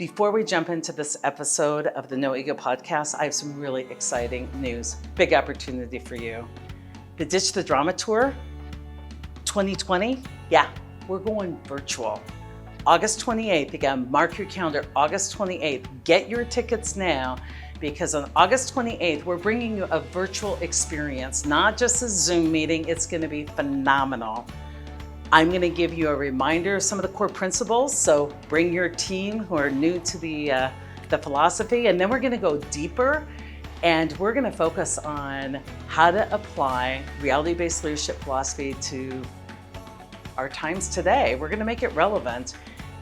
Before we jump into this episode of the No Ego Podcast, I have some really exciting news. Big opportunity for you. The Ditch the Drama Tour 2020, we're going virtual. August 28th, again, mark your calendar, August 28th. Get your tickets now, because on August 28th, we're bringing you a virtual experience, not just a Zoom meeting. It's going to be phenomenal. I'm going to give you a reminder of some of the core principles. So bring your team who are new to the philosophy, and then we're going to go deeper, and we're going to focus on how to apply reality-based leadership philosophy to our times today. We're going to make it relevant.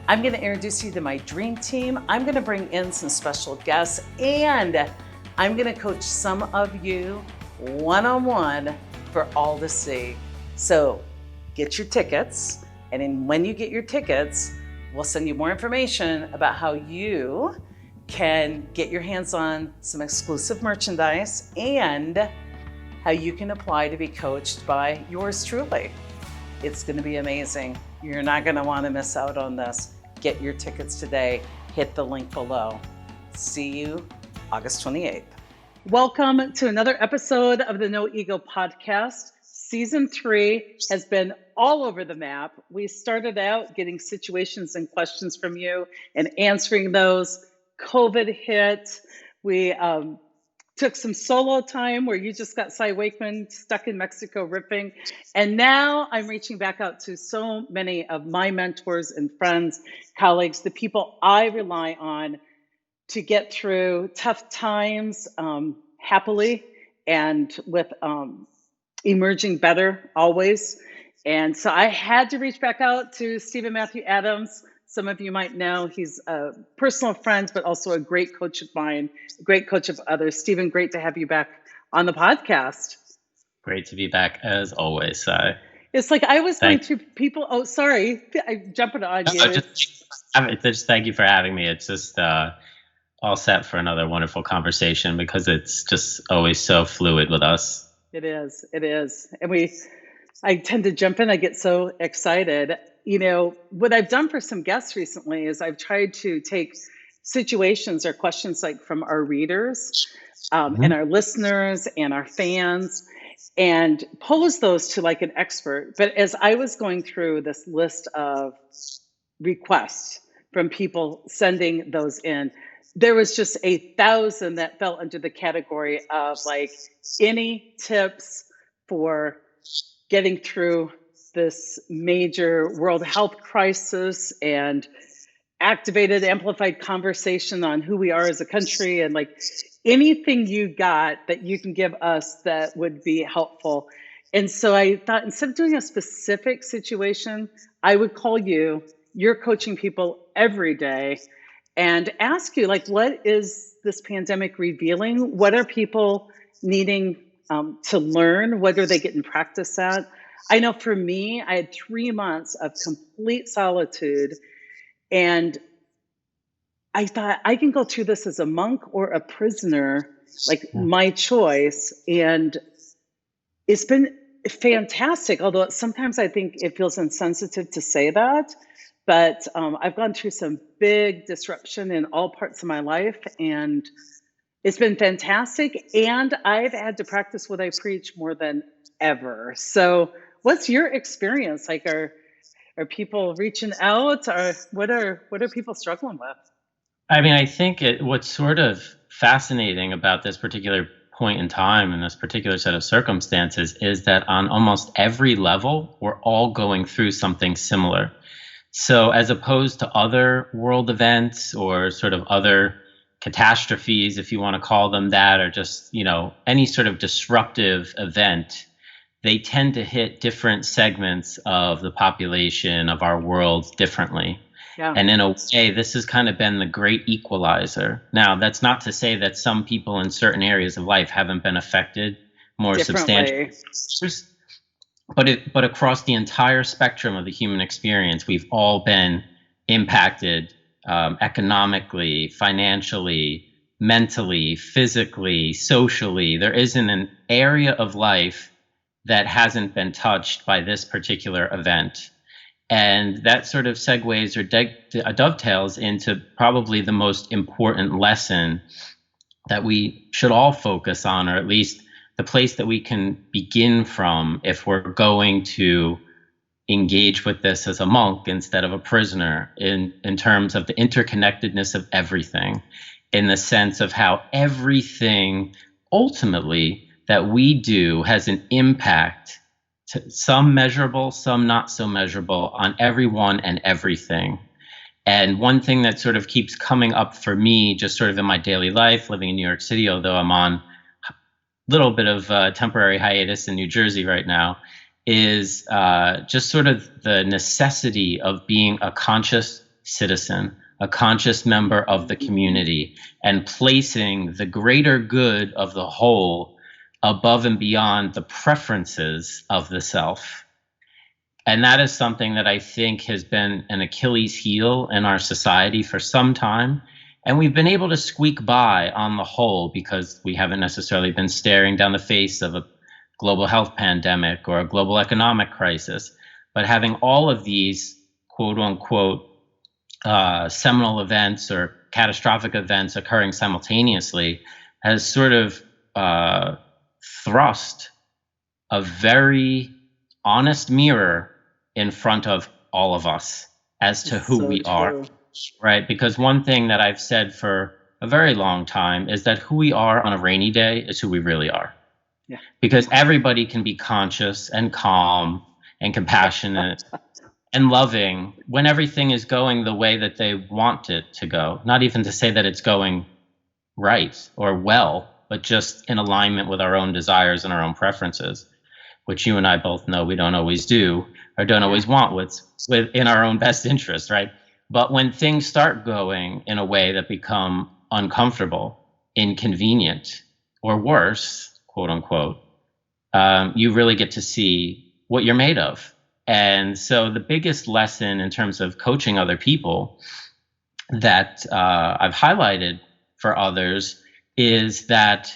I'm going to introduce you to my dream team. I'm going to bring in some special guests, and I'm going to coach some of you one-on-one for all to see. So get your tickets, and then when you get your tickets, we'll send you more information about how you can get your hands on some exclusive merchandise and how you can apply to be coached by yours truly. It's going to be amazing. You're not going to want to miss out on this. Get your tickets today. Hit the link below. See you August 28th. Welcome to another episode of the No Ego Podcast. Season 3 has been all over the map. We started out getting situations and questions from you and answering those. COVID hit. We took some solo time where you just got Wakeman stuck in Mexico riffing. And now I'm reaching back out to so many of my mentors and friends, colleagues, the people I rely on to get through tough times happily and with emerging better always. And so I had to reach back out to Stephen Matthew Adams. Some of you might know he's a personal friend, but also a great coach of mine, a great coach of others. Stephen, great to have you back on the podcast. Great to be back as always. It's like I was going through people. Oh, sorry, I'm jumping on you. Just thank you for having me. It's just all set for another wonderful conversation because it's just always so fluid with us. It is. And I tend to jump in. I get so excited. You know, what I've done for some guests recently is I've tried to take situations or questions like from our readers and our listeners and our fans and pose those to like an expert. But as I was going through this list of requests from people sending those in, there was just 1,000 that fell under the category of like any tips for getting through this major world health crisis and activated, amplified conversation on who we are as a country, and like anything you got that you can give us that would be helpful. And so I thought instead of doing a specific situation, I would call you. You're coaching people every day, and ask you, like, what is this pandemic revealing? What are people needing to learn? What are they getting practice at? I know for me, I had 3 months of complete solitude, and I thought I can go through this as a monk or a prisoner, like my choice. And it's been fantastic, although sometimes I think it feels insensitive to say that. But I've gone through some big disruption in all parts of my life, and it's been fantastic. And I've had to practice what I preach more than ever. So what's your experience? Like, are people reaching out, or what are people struggling with? I mean, I think what's sort of fascinating about this particular point in time and this particular set of circumstances is that on almost every level, we're all going through something similar. So as opposed to other world events or sort of other catastrophes, if you want to call them that, or just, any sort of disruptive event, they tend to hit different segments of the population of our world differently. Yeah. And in a way, this has kind of been the great equalizer. Now, that's not to say that some people in certain areas of life haven't been affected more substantially. But across the entire spectrum of the human experience, we've all been impacted economically, financially, mentally, physically, socially. There isn't an area of life that hasn't been touched by this particular event. And that sort of segues or dovetails into probably the most important lesson that we should all focus on, or at least the place that we can begin from if we're going to engage with this as a monk instead of a prisoner, in terms of the interconnectedness of everything, in the sense of how everything ultimately that we do has an impact, some measurable, some not so measurable, on everyone and everything. And one thing that sort of keeps coming up for me, just sort of in my daily life, living in New York City, although I'm on a little bit of temporary hiatus in New Jersey right now, is just sort of the necessity of being a conscious citizen, a conscious member of the community, and placing the greater good of the whole above and beyond the preferences of the self. And that is something that I think has been an Achilles heel in our society for some time. And we've been able to squeak by on the whole because we haven't necessarily been staring down the face of a global health pandemic or a global economic crisis. But having all of these quote unquote seminal events or catastrophic events occurring simultaneously has sort of thrust a very honest mirror in front of all of us as to who we are, right? Because one thing that I've said for a very long time is that who we are on a rainy day is who we really are. Yeah. Because everybody can be conscious and calm and compassionate and loving when everything is going the way that they want it to go. Not even to say that it's going right or well, but just in alignment with our own desires and our own preferences, which you and I both know we don't always do or don't always want what's within our own best interest, right? But when things start going in a way that become uncomfortable, inconvenient, or worse, quote unquote, you really get to see what you're made of. And so the biggest lesson in terms of coaching other people that I've highlighted for others is that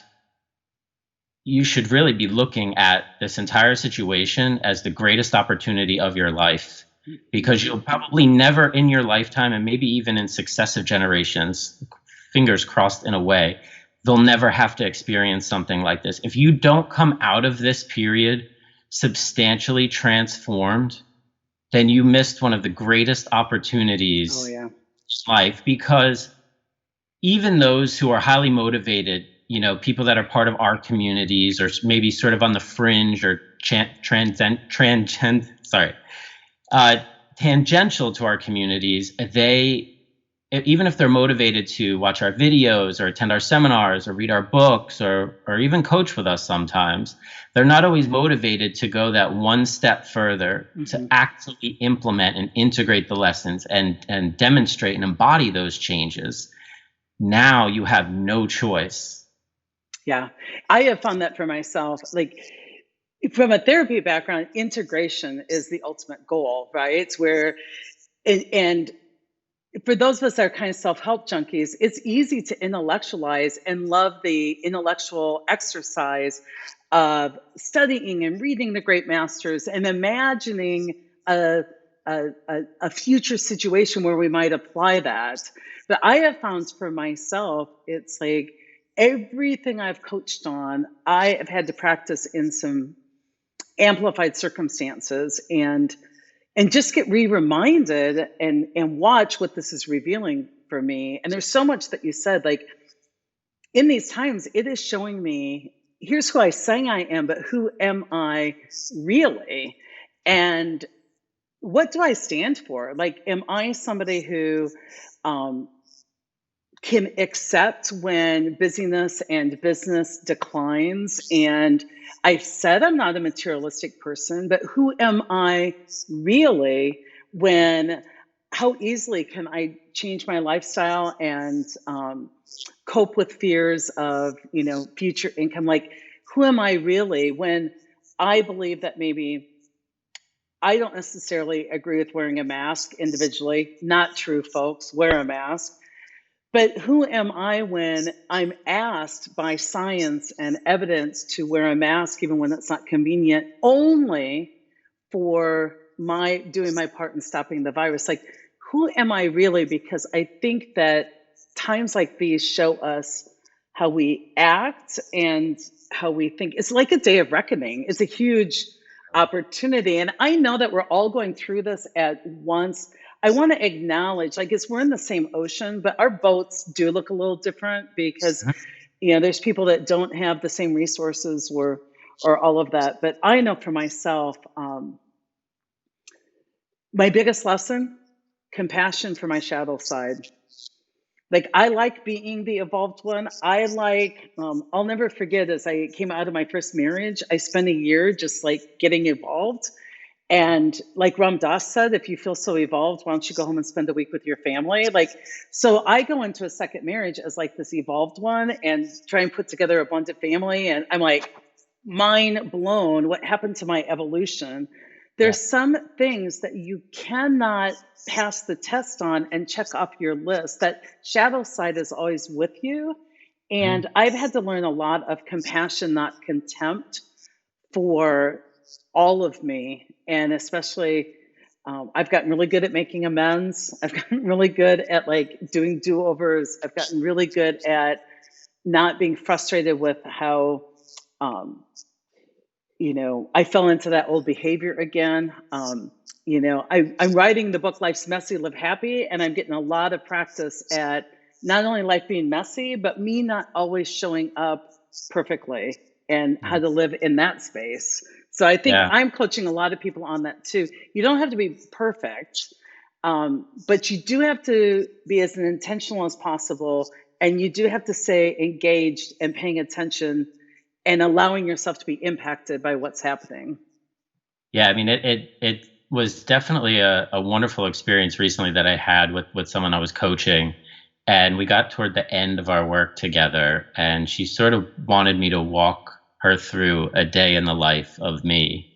you should really be looking at this entire situation as the greatest opportunity of your life, because you'll probably never in your lifetime, and maybe even in successive generations, fingers crossed in a way, they'll never have to experience something like this. If you don't come out of this period substantially transformed, then you missed one of the greatest opportunities in life. Because even those who are highly motivated, you know, people that are part of our communities or maybe sort of on the fringe or tangential to our communities, they, even if they're motivated to watch our videos or attend our seminars or read our books or even coach with us sometimes, they're not always motivated to go that one step further, to actually implement and integrate the lessons and demonstrate and embody those changes. Now you have no choice. Yeah, I have found that for myself. Like, from a therapy background, integration is the ultimate goal, right? It's where, and for those of us that are kind of self-help junkies, it's easy to intellectualize and love the intellectual exercise of studying and reading the great masters and imagining a future situation where we might apply that. But I have found for myself, it's like everything I've coached on, I have had to practice in some amplified circumstances and just get reminded and watch what this is revealing for me. And there's so much that you said, like in these times, it is showing me, here's who I say I am, but who am I really? And what do I stand for? Like, am I somebody who can accept when busyness and business declines? And I said I'm not a materialistic person, but who am I really when, how easily can I change my lifestyle and cope with fears of, you know, future income? Like, who am I really when I believe that maybe I don't necessarily agree with wearing a mask individually? Not true, folks. Wear a mask. But who am I when I'm asked by science and evidence to wear a mask even when it's not convenient, only for my doing my part in stopping the virus. Like, who am I really? Because I think that times like these show us how we act and how we think. It's like a day of reckoning. It's a huge opportunity. And I know that we're all going through this at once. I want to acknowledge, like, we're in the same ocean, but our boats do look a little different because, there's people that don't have the same resources or all of that. But I know for myself, my biggest lesson, compassion for my shadow side. Like, I like being the evolved one. I like, I'll never forget, as I came out of my first marriage, I spent a year just like getting evolved. And like Ram Dass said, if you feel so evolved, why don't you go home and spend a week with your family? Like, so I go into a second marriage as like this evolved one and try and put together a blended family. And I'm like, mind blown what happened to my evolution. There's some things that you cannot pass the test on and check off your list. That shadow side is always with you. And I've had to learn a lot of compassion, not contempt, for all of me. And especially, I've gotten really good at making amends. I've gotten really good at like doing do-overs. I've gotten really good at not being frustrated with how, I fell into that old behavior again. I'm writing the book Life's Messy, Live Happy, and I'm getting a lot of practice at not only life being messy, but me not always showing up perfectly and how to live in that space. So I think I'm coaching a lot of people on that too. You don't have to be perfect, but you do have to be as intentional as possible. And you do have to stay engaged and paying attention and allowing yourself to be impacted by what's happening. Yeah, I mean, it was definitely a wonderful experience recently that I had with someone I was coaching. And we got toward the end of our work together, and she sort of wanted me to walk her through a day in the life of me.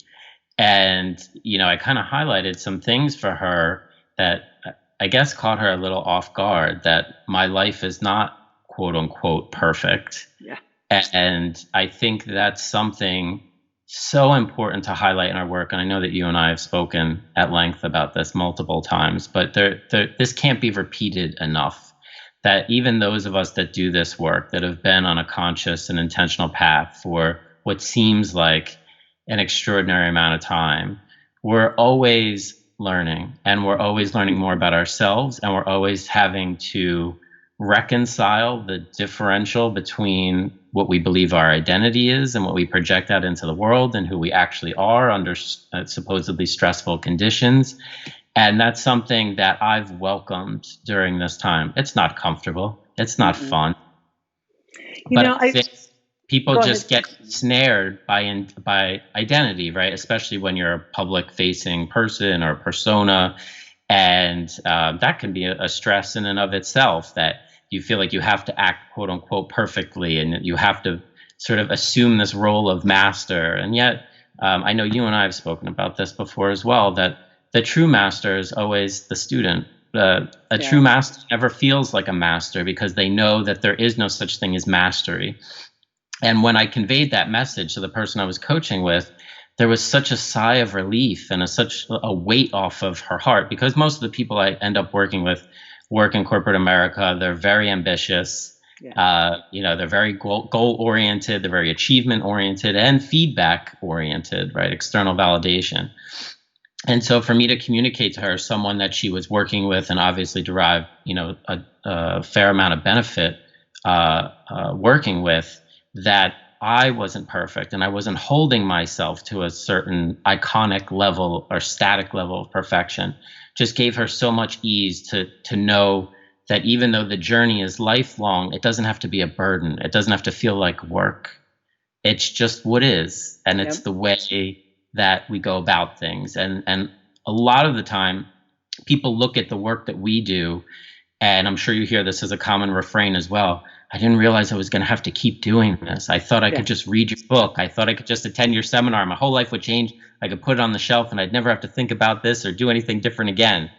And, I kind of highlighted some things for her that I guess caught her a little off guard, that my life is not quote unquote perfect. Yeah. And I think that's something so important to highlight in our work. And I know that you and I have spoken at length about this multiple times, but this can't be repeated enough. That even those of us that do this work, that have been on a conscious and intentional path for what seems like an extraordinary amount of time, we're always learning, and we're always learning more about ourselves, and we're always having to reconcile the differential between what we believe our identity is and what we project out into the world and who we actually are under supposedly stressful conditions. And that's something that I've welcomed during this time. It's not comfortable. It's not fun. I think people just get snared by identity, right? Especially when you're a public-facing person or persona. And that can be a stress in and of itself, that you feel like you have to act quote unquote perfectly, and you have to sort of assume this role of master. And yet, I know you and I have spoken about this before as well, that the true master is always the student. True master never feels like a master, because they know that there is no such thing as mastery. And when I conveyed that message to the person I was coaching with, there was such a sigh of relief and such a weight off of her heart, because most of the people I end up working with work in corporate America. They're very ambitious. They're very goal oriented. They're very achievement oriented and feedback oriented, right? External validation. And so for me to communicate to her, someone that she was working with and obviously derived, a fair amount of benefit working with, that I wasn't perfect and I wasn't holding myself to a certain iconic level or static level of perfection, just gave her so much ease to know that even though the journey is lifelong, it doesn't have to be a burden. It doesn't have to feel like work. It's just what is. And it's the way that we go about things. And a lot of the time, people look at the work that we do, and I'm sure you hear this as a common refrain as well. I didn't realize I was going to have to keep doing this. I thought I could just read your book. I thought I could just attend your seminar. My whole life would change. I could put it on the shelf and I'd never have to think about this or do anything different again.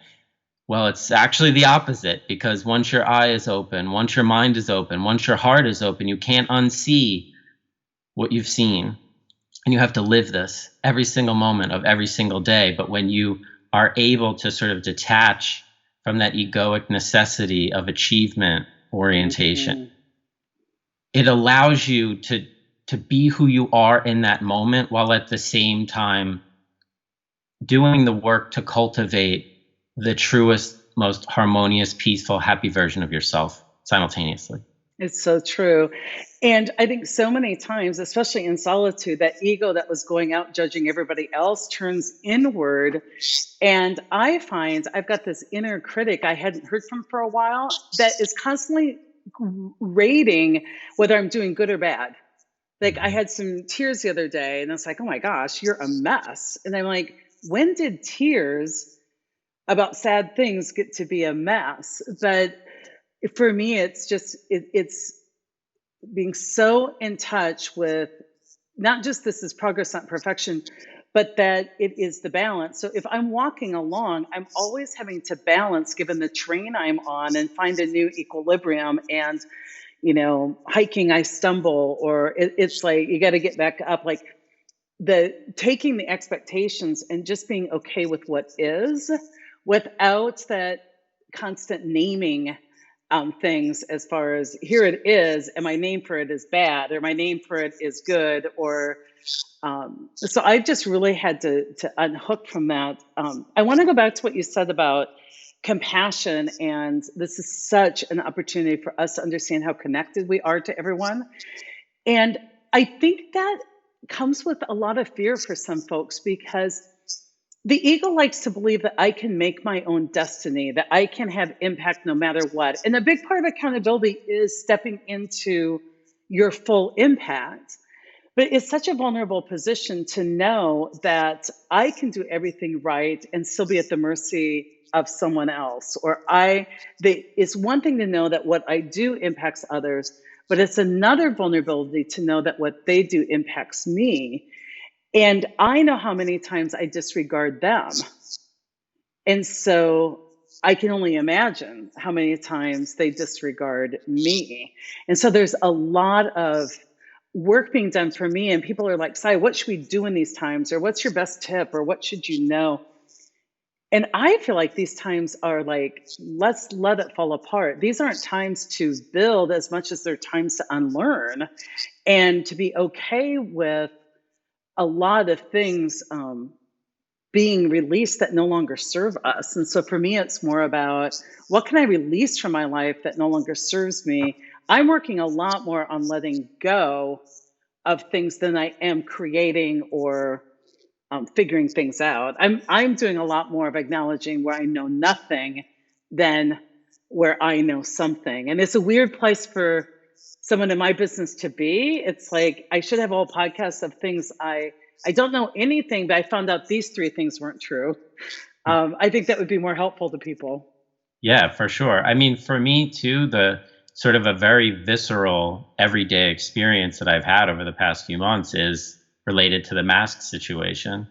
Well, it's actually the opposite, because once your eye is open, once your mind is open, once your heart is open, you can't unsee what you've seen. and you have to live this every single moment of every single day. But when you are able to sort of detach from that egoic necessity of achievement orientation, it allows you to be who you are in that moment, while at the same time doing the work to cultivate the truest, most harmonious, peaceful, happy version of yourself simultaneously. It's so true. And I think so many times, especially in solitude, that ego that was going out judging everybody else turns inward. And I find I've got this inner critic I hadn't heard from for a while that is constantly rating whether I'm doing good or bad. Like I had some tears the other day and it's like, oh my gosh, you're a mess. And I'm like, when did tears about sad things get to be a mess? But for me, it's just, it's being so in touch with not just this is progress, not perfection, but that it is the balance. So if I'm walking along, I'm always having to balance given the terrain I'm on and find a new equilibrium. And, you know, hiking, I stumble, or it's like, you got to get back up. Like the taking the expectations and just being okay with what is without that constant naming things as far as here it is, and my name for it is bad, or my name for it is good, or so I just really had to unhook from that. I want to go back to what you said about compassion, and this is such an opportunity for us to understand how connected we are to everyone. And I think that comes with a lot of fear for some folks because the ego likes to believe that I can make my own destiny, that I can have impact no matter what. And a big part of accountability is stepping into your full impact. But it's such a vulnerable position to know that I can do everything right and still be at the mercy of someone else. It's one thing to know that what I do impacts others, but it's another vulnerability to know that what they do impacts me. And I know how many times I disregard them. And so I can only imagine how many times they disregard me. And so there's a lot of work being done for me. And people are like, Sai, what should we do in these times? Or what's your best tip? Or what should you know? And I feel like these times are like, let's let it fall apart. These aren't times to build as much as they're times to unlearn and to be okay with a lot of things being released that no longer serve us. And so for me, it's more about what can I release from my life that no longer serves me? I'm working a lot more on letting go of things than I am creating or figuring things out. I'm doing a lot more of acknowledging where I know nothing than where I know something. And it's a weird place for someone in my business to be. It's like I should have a whole podcast of things I don't know anything, but I found out these three things weren't true. I think that would be more helpful to people. Yeah, for sure. I mean, for me too, the sort of a very visceral everyday experience that I've had over the past few months is related to the mask situation.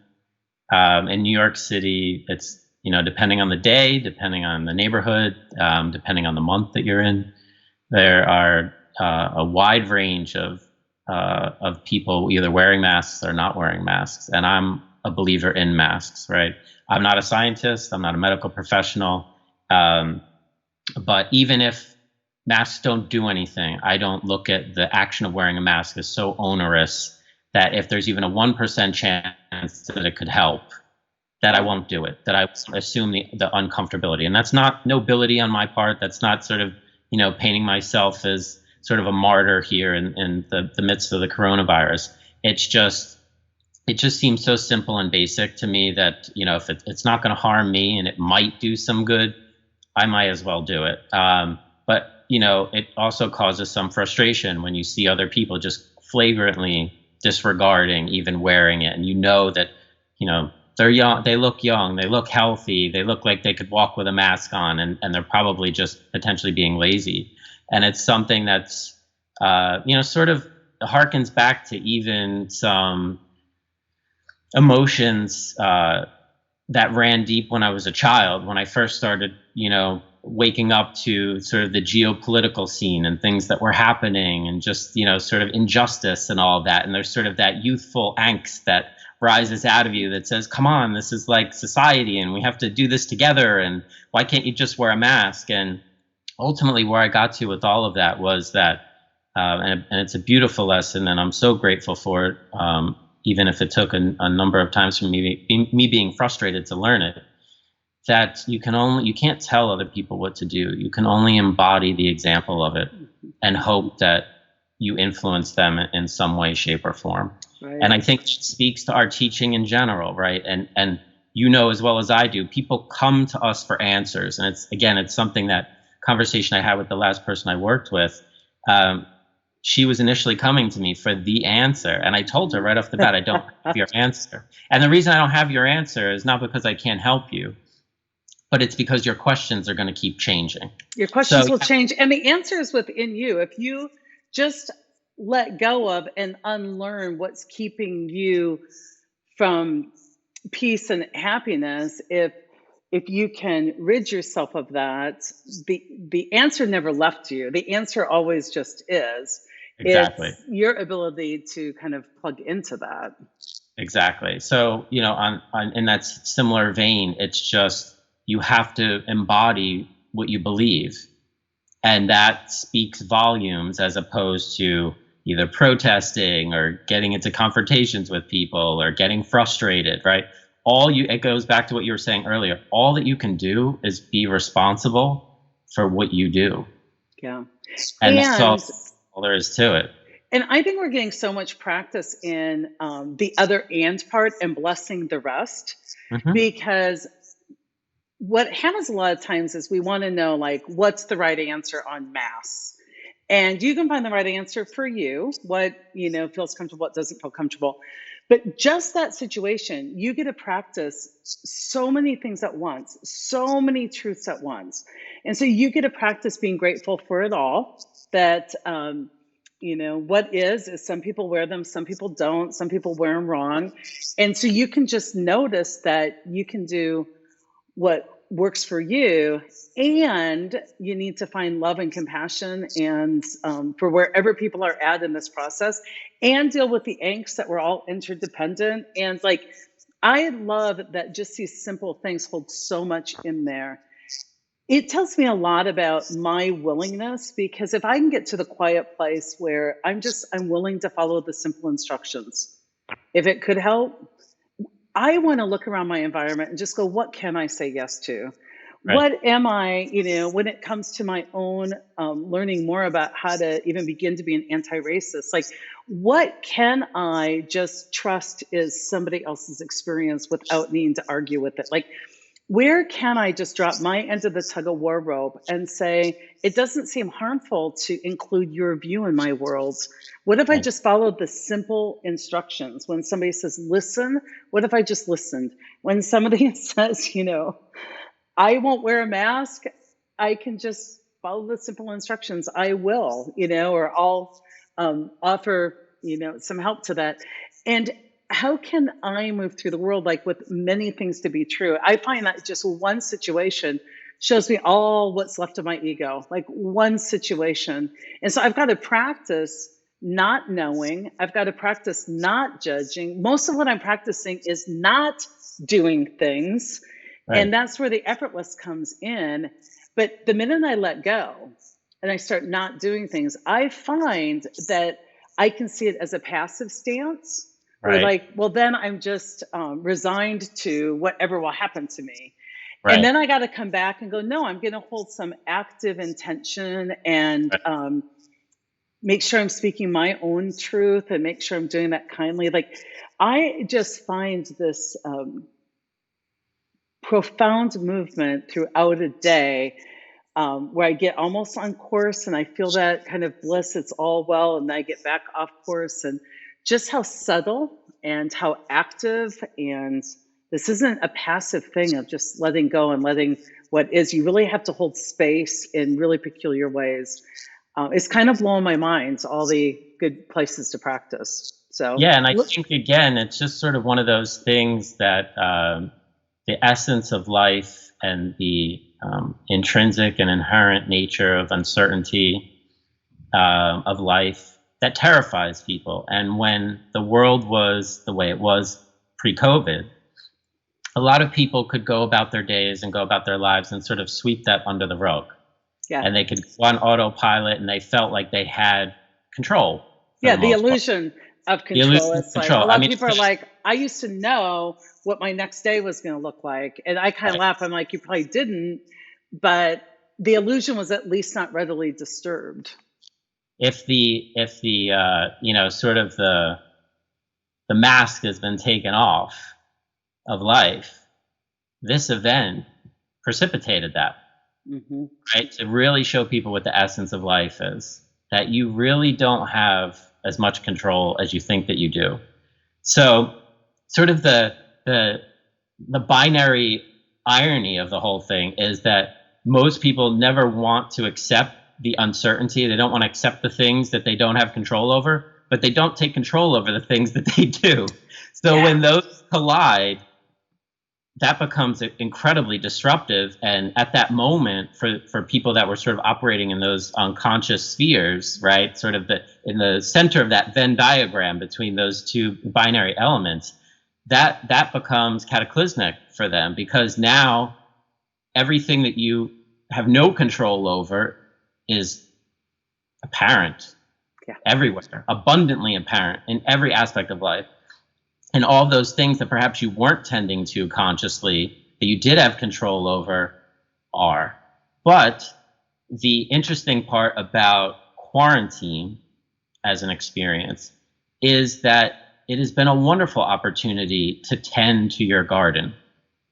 In New York City, it's, you know, depending on the day, depending on the neighborhood, depending on the month that you're in, there are a wide range of people either wearing masks or not wearing masks. And I'm a believer in masks, right? I'm not a scientist. I'm not a medical professional. But even if masks don't do anything, I don't look at the action of wearing a mask as so onerous that if there's even a 1% chance that it could help, that I won't do it, that I assume the uncomfortability. And that's not nobility on my part. That's not sort of, you know, painting myself as sort of a martyr here in the midst of the coronavirus. It just seems so simple and basic to me that, you know, if it's not going to harm me and it might do some good, I might as well do it. But, you know, it also causes some frustration when you see other people just flagrantly disregarding even wearing it. And you know that, you know, they're young, they look healthy, they look like they could walk with a mask on, and they're probably just potentially being lazy. And it's something that's, you know, sort of harkens back to even some emotions that ran deep when I was a child, when I first started, you know, waking up to sort of the geopolitical scene and things that were happening and just, sort of injustice and all of that. And there's sort of that youthful angst that rises out of you that says, come on, this is like society and we have to do this together. And why can't you just wear a mask? And ultimately where I got to with all of that was that, and it's a beautiful lesson and I'm so grateful for it. Even if it took a number of times for me being frustrated to learn it, that you can't tell other people what to do. You can only embody the example of it and hope that you influence them in some way, shape, or form. Right. And I think it speaks to our teaching in general, right? And as well as I do, people come to us for answers. And it's something that conversation I had with the last person I worked with. She was initially coming to me for the answer. And I told her right off the bat, I don't have your answer. And the reason I don't have your answer is not because I can't help you, but it's because your questions are going to keep changing. Your questions will change. And the answer is within you. If you just let go of and unlearn what's keeping you from peace and happiness, if you can rid yourself of that, the answer never left you. The answer always just is. Exactly. It's your ability to kind of plug into that. Exactly. So, on in that similar vein, it's just you have to embody what you believe. And that speaks volumes as opposed to either protesting or getting into confrontations with people or getting frustrated, right? It goes back to what you were saying earlier. All that you can do is be responsible for what you do. Yeah. And that's all there is to it. And I think we're getting so much practice in the other and part and blessing the rest, because what happens a lot of times is we want to know, like, what's the right answer en masse. And you can find the right answer for you, what, feels comfortable, what doesn't feel comfortable. But just that situation, you get to practice so many things at once, so many truths at once. And so you get to practice being grateful for it all, that, what is some people wear them, some people don't, some people wear them wrong. And so you can just notice that you can do what works for you, and you need to find love and compassion and for wherever people are at in this process, and deal with the angst that we're all interdependent. And I love that just these simple things hold so much in there. It tells me a lot about my willingness, because if I can get to the quiet place where I'm willing to follow the simple instructions, if it could help, I want to look around my environment and just go, what can I say yes to? Right. What am I, when it comes to my own learning more about how to even begin to be an anti-racist, what can I just trust is somebody else's experience without needing to argue with it? Where can I just drop my end of the tug of war rope and say, it doesn't seem harmful to include your view in my world? What if I just followed the simple instructions? When somebody says, listen, what if I just listened? When somebody says, I won't wear a mask, I can just follow the simple instructions. I will, or I'll offer, some help to that. And how can I move through the world with many things to be true? I find that just one situation shows me all what's left of my ego, one situation. And so I've got to practice not knowing. I've got to practice not judging. Most of what I'm practicing is not doing things. Right. And that's where the effortless comes in. But the minute I let go and I start not doing things, I find that I can see it as a passive stance. Right. Well, then I'm just resigned to whatever will happen to me. Right. And then I got to come back and go, no, I'm going to hold some active intention and make sure I'm speaking my own truth and make sure I'm doing that kindly. I just find this profound movement throughout a day where I get almost on course and I feel that kind of bliss, it's all well, and then I get back off course, and just how subtle and how active. And this isn't a passive thing of just letting go and letting what is. You really have to hold space in really peculiar ways. It's kind of blowing my mind, all the good places to practice. So yeah, and I think, again, it's just sort of one of those things that the essence of life and the intrinsic and inherent nature of uncertainty of life that terrifies people. And when the world was the way it was pre-COVID, a lot of people could go about their days and go about their lives and sort of sweep that under the rug. Yeah. And they could go on autopilot and they felt like they had control. Yeah, the illusion of control. Illusion of It's like control. a lot of people are like, I used to know what my next day was going to look like. And I kind of laugh. I'm like, you probably didn't, but the illusion was at least not readily disturbed. If the sort of the mask has been taken off of life, this event precipitated that. Mm-hmm. Right? To really show people what the essence of life is, that you really don't have as much control as you think that you do. So sort of the binary irony of the whole thing is that most people never want to accept the uncertainty. They don't want to accept the things that they don't have control over, but they don't take control over the things that they do. So when those collide, that becomes incredibly disruptive. And at that moment, for people that were sort of operating in those unconscious spheres, right, sort of in the center of that Venn diagram between those two binary elements, that becomes cataclysmic for them, because now everything that you have no control over is apparent everywhere, abundantly apparent in every aspect of life. And all those things that perhaps you weren't tending to consciously, that you did have control over, are. But the interesting part about quarantine as an experience is that it has been a wonderful opportunity to tend to your garden,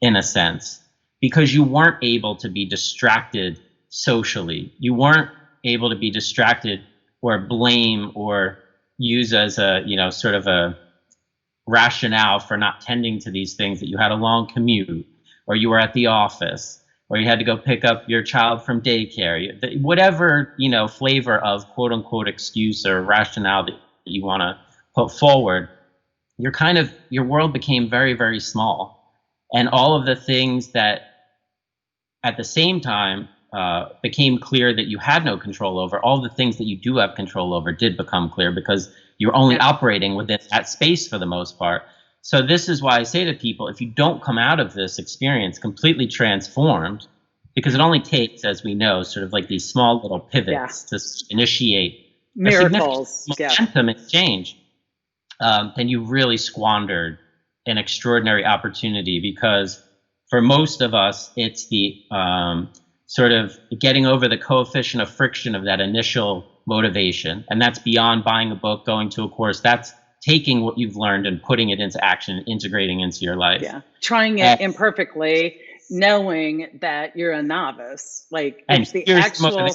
in a sense, because you weren't able to be distracted socially. You weren't able to be distracted or blame or use as a, sort of a rationale for not tending to these things, that you had a long commute, or you were at the office, or you had to go pick up your child from daycare, whatever, flavor of quote unquote excuse or rationale that you want to put forward, your world became very, very small. And all of the things that at the same time became clear that you had no control over, all the things that you do have control over did become clear, because you're only operating within that space for the most part. So this is why I say to people, if you don't come out of this experience completely transformed, because it only takes, as we know, sort of like these small little pivots to initiate miracles, a significant momentum and change, then you really squandered an extraordinary opportunity. Because for most of us, it's the sort of getting over the coefficient of friction of that initial motivation. And that's beyond buying a book, going to a course. That's taking what you've learned and putting it into action, integrating into your life. Yeah. Trying it imperfectly, knowing that you're a novice. Like, it's the actual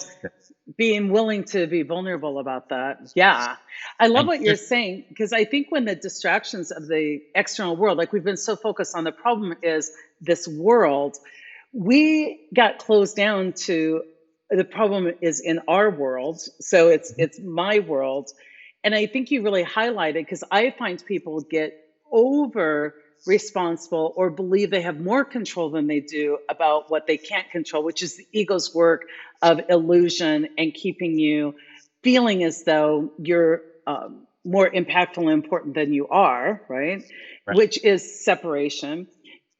being willing to be vulnerable about that. Yeah. I love what you're saying, because I think when the distractions of the external world, like we've been so focused on the problem is this world, we got closed down to the problem is in our world. So it's my world. And I think you really highlighted, because I find people get over responsible or believe they have more control than they do about what they can't control, which is the ego's work of illusion and keeping you feeling as though you're more impactful and important than you are, right? Which is separation.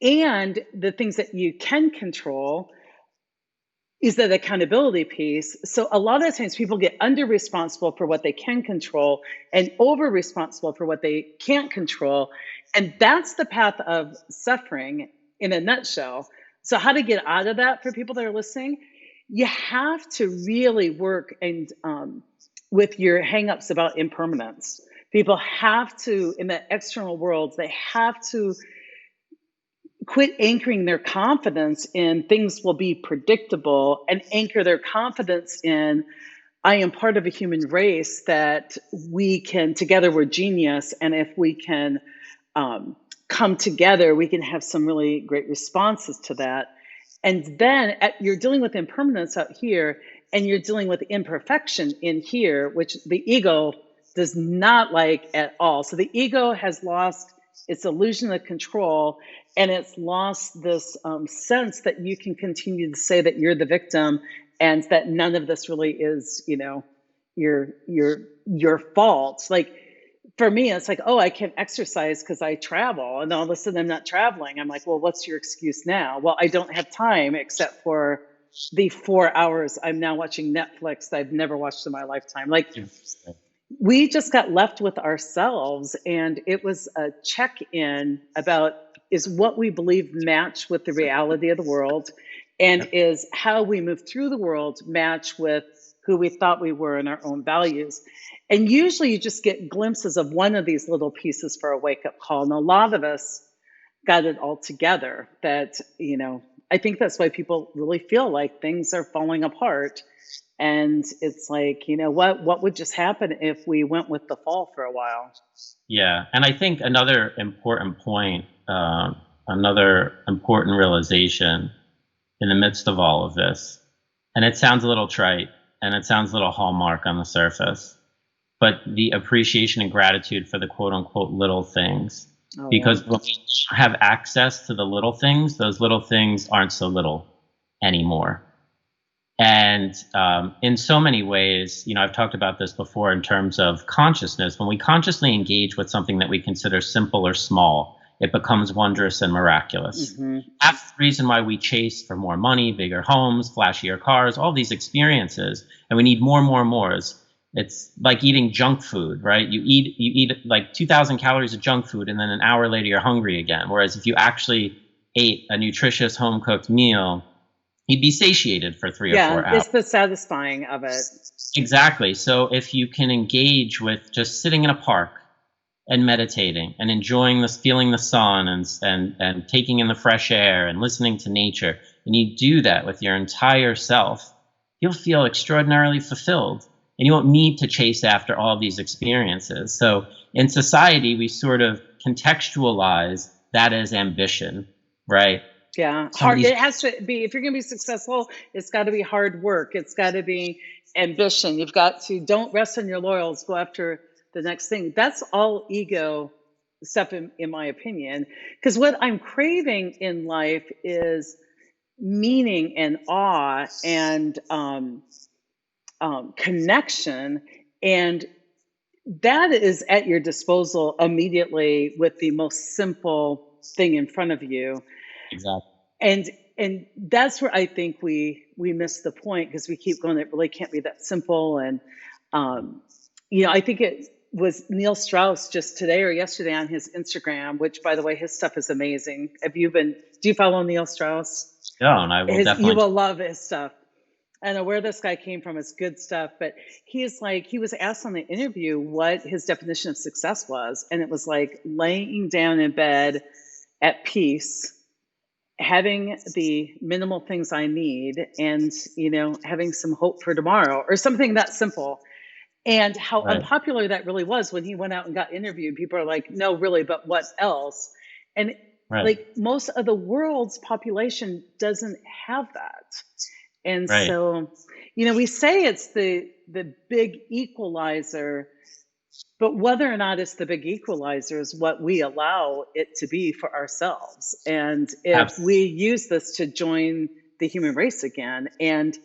And the things that you can control is that accountability piece. So a lot of times people get under responsible for what they can control and over responsible for what they can't control. And that's the path of suffering in a nutshell. So how to get out of that for people that are listening? You have to really work and with your hangups about impermanence. People have to, in the external world, they have to quit anchoring their confidence in things will be predictable and anchor their confidence in, I am part of a human race that we can, together we're genius. And if we can come together, we can have some really great responses to that. And then you're dealing with impermanence out here, and you're dealing with imperfection in here, which the ego does not like at all. So the ego has lost it's illusion of control, and it's lost this sense that you can continue to say that you're the victim and that none of this really is, your fault. Like for me, it's like, oh, I can't exercise because I travel, and all of a sudden I'm not traveling. I'm like, well, what's your excuse now? Well, I don't have time except for the 4 hours I'm now watching Netflix that I've never watched in my lifetime. Like we just got left with ourselves, and it was a check-in about, is what we believe match with the reality of the world, and is how we move through the world match with who we thought we were and our own values. And usually you just get glimpses of one of these little pieces for a wake-up call, and a lot of us got it all together. That, I think that's why people really feel like things are falling apart. And it's like, what would just happen if we went with the fall for a while? Yeah. And I think another important point, another important realization in the midst of all of this, and it sounds a little trite and it sounds a little hallmark on the surface, but the appreciation and gratitude for the quote unquote little things. Oh, because when we have access to the little things, those little things aren't so little anymore. And in so many ways, I've talked about this before in terms of consciousness. When we consciously engage with something that we consider simple or small, it becomes wondrous and miraculous. Mm-hmm. That's the reason why we chase for more money, bigger homes, flashier cars, all these experiences, and we need more and more and more. It's like eating junk food, right? You eat like 2,000 calories of junk food, and then an hour later you're hungry again. Whereas if you actually ate a nutritious home-cooked meal, you'd be satiated for 3 or 4 hours. Yeah, it's the satisfying of it. Exactly. So if you can engage with just sitting in a park and meditating and enjoying this, feeling the sun and taking in the fresh air and listening to nature, and you do that with your entire self, you'll feel extraordinarily fulfilled. And you won't need to chase after all these experiences. So in society, we sort of contextualize that as ambition, right? Yeah, hard. It has to be, if you're going to be successful, it's got to be hard work. It's got to be ambition. You've got to, don't rest on your laurels, go after the next thing. That's all ego stuff, in my opinion. Because what I'm craving in life is meaning and awe and connection. And that is at your disposal immediately with the most simple thing in front of you. Exactly. And that's where I think we miss the point, because we keep going, it really can't be that simple. And I think it was Neil Strauss just today or yesterday on his Instagram, which, by the way, his stuff is amazing. Do you follow Neil Strauss? No, and I will definitely. You will love his stuff. I know where this guy came from is good stuff, but he was asked on the interview what his definition of success was. And it was like laying down in bed at peace, having the minimal things I need, and, having some hope for tomorrow, or something that simple. And how unpopular that really was when he went out and got interviewed. People are like, no, really, but what else? And like most of the world's population doesn't have that. And so, we say it's the big equalizer, but whether or not it's the big equalizer is what we allow it to be for ourselves. And if we use this to join the human race again, and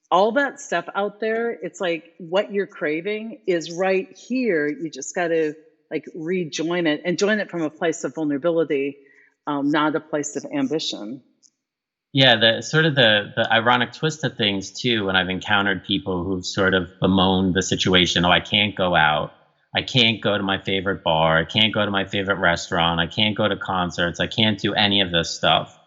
all that stuff out there, it's like what you're craving is right here. You just got to rejoin it, and join it from a place of vulnerability, not a place of ambition. Yeah, the ironic twist of things too, when I've encountered people who've sort of bemoaned the situation, I can't go out, I can't go to my favorite bar, I can't go to my favorite restaurant, I can't go to concerts, I can't do any of this stuff.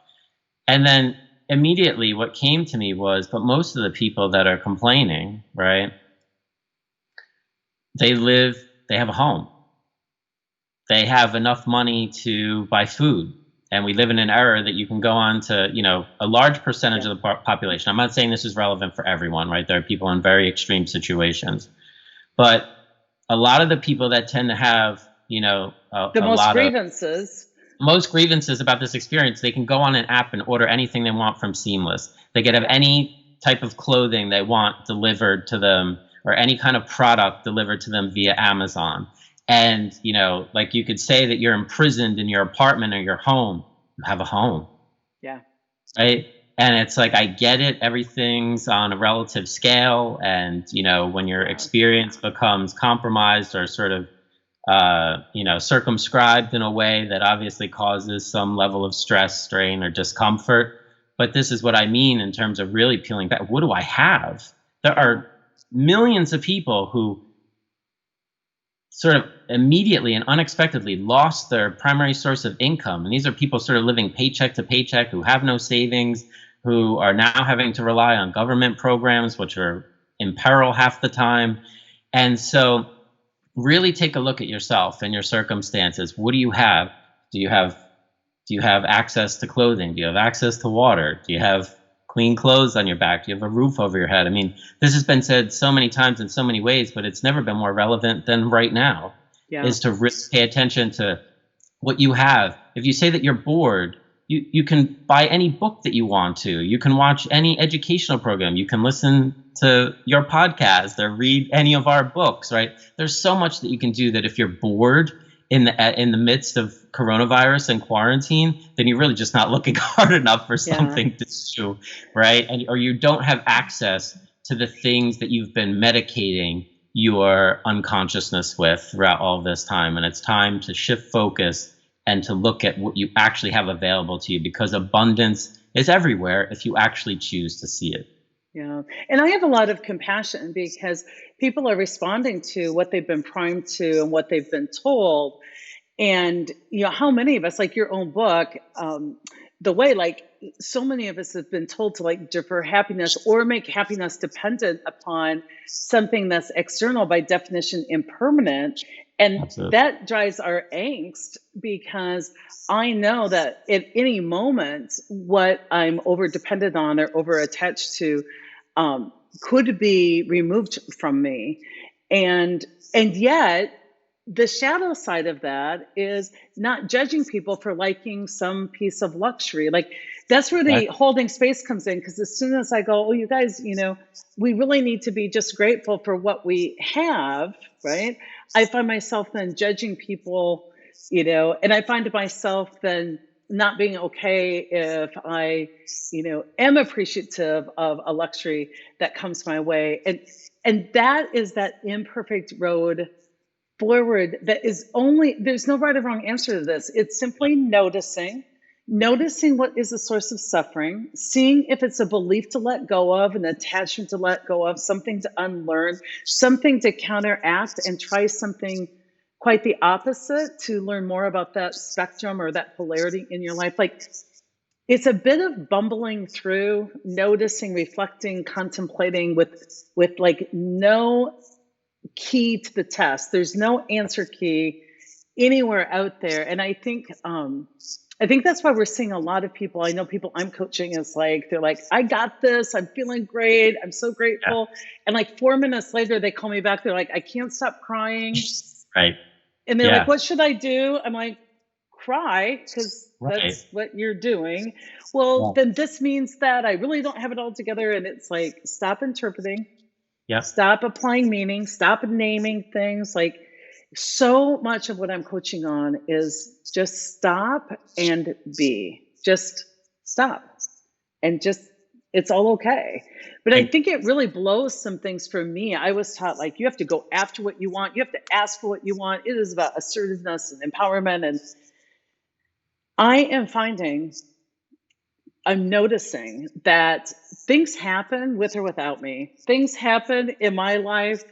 And then immediately what came to me was, but most of the people that are complaining, right, they have a home. They have enough money to buy food. And we live in an era that you can go on to, a large percentage of the population. I'm not saying this is relevant for everyone, right? There are people in very extreme situations. But a lot of the people that tend to have, most grievances about this experience, they can go on an app and order anything they want from Seamless. They can have any type of clothing they want delivered to them, or any kind of product delivered to them via Amazon. And, like you could say that you're imprisoned in your apartment or your home. You have a home, Yeah. right? And it's like, I get it. Everything's on a relative scale. And, when your experience becomes compromised or sort of, circumscribed in a way that obviously causes some level of stress, strain, or discomfort. But this is what I mean in terms of really peeling back. What do I have? There are millions of people who sort of immediately and unexpectedly lost their primary source of income. And these are people sort of living paycheck to paycheck, who have no savings, who are now having to rely on government programs, which are in peril half the time. And so really take a look at yourself and your circumstances. What do you have? Do you have access to clothing? Do you have access to water? Do you have clean clothes on your back? Do you have a roof over your head? I mean, this has been said so many times in so many ways, but it's never been more relevant than right now, is to really pay attention to what you have. If you say that you're bored, you can buy any book that you want to. You can watch any educational program. You can listen to your podcast or read any of our books, right? There's so much that you can do that if you're bored in the midst of coronavirus and quarantine, then you're really just not looking hard enough for something to do, right? Or you don't have access to the things that you've been medicating your unconsciousness with throughout all this time. And it's time to shift focus and to look at what you actually have available to you, because abundance is everywhere if you actually choose to see it. Yeah. And I have a lot of compassion because people are responding to what they've been primed to and what they've been told. And, how many of us, like your own book, the way, like, so many of us have been told to, like, defer happiness or make happiness dependent upon something that's external, by definition impermanent. And Absolutely. that drives our angst, because I know that at any moment, what I'm over dependent on or over attached to could be removed from me. And yet, the shadow side of that is not judging people for liking some piece of luxury. Like, that's where the holding space comes in. Because as soon as I go, oh, you guys, we really need to be just grateful for what we have, right? I find myself then judging people, and I find myself then not being okay if I, am appreciative of a luxury that comes my way. And that is that imperfect road forward that is only, there's no right or wrong answer to this. It's simply noticing what is the source of suffering, seeing if it's a belief to let go of, an attachment to let go of, something to unlearn, something to counteract, and try something quite the opposite to learn more about that spectrum or that polarity in your life. Like, it's a bit of bumbling through, noticing, reflecting, contemplating with like no key to the test. There's no answer key anywhere out there. And I think that's why we're seeing a lot of people. I know people I'm coaching is like, they're like, I got this. I'm feeling great. I'm so grateful. Yeah. And like 4 minutes later, they call me back. They're like, I can't stop crying. Right. And they're like, what should I do? I'm like, cry, because that's what you're doing. Well, then this means that I really don't have it all together. And it's like, stop interpreting. Yeah. Stop applying meaning. Stop naming things. Like, so much of what I'm coaching on is just stop and be. Just stop and just, it's all okay. But I think it really blows some things for me. I was taught, like, you have to go after what you want. You have to ask for what you want. It is about assertiveness and empowerment. And I am finding, I'm noticing that things happen with or without me. Things happen in my life,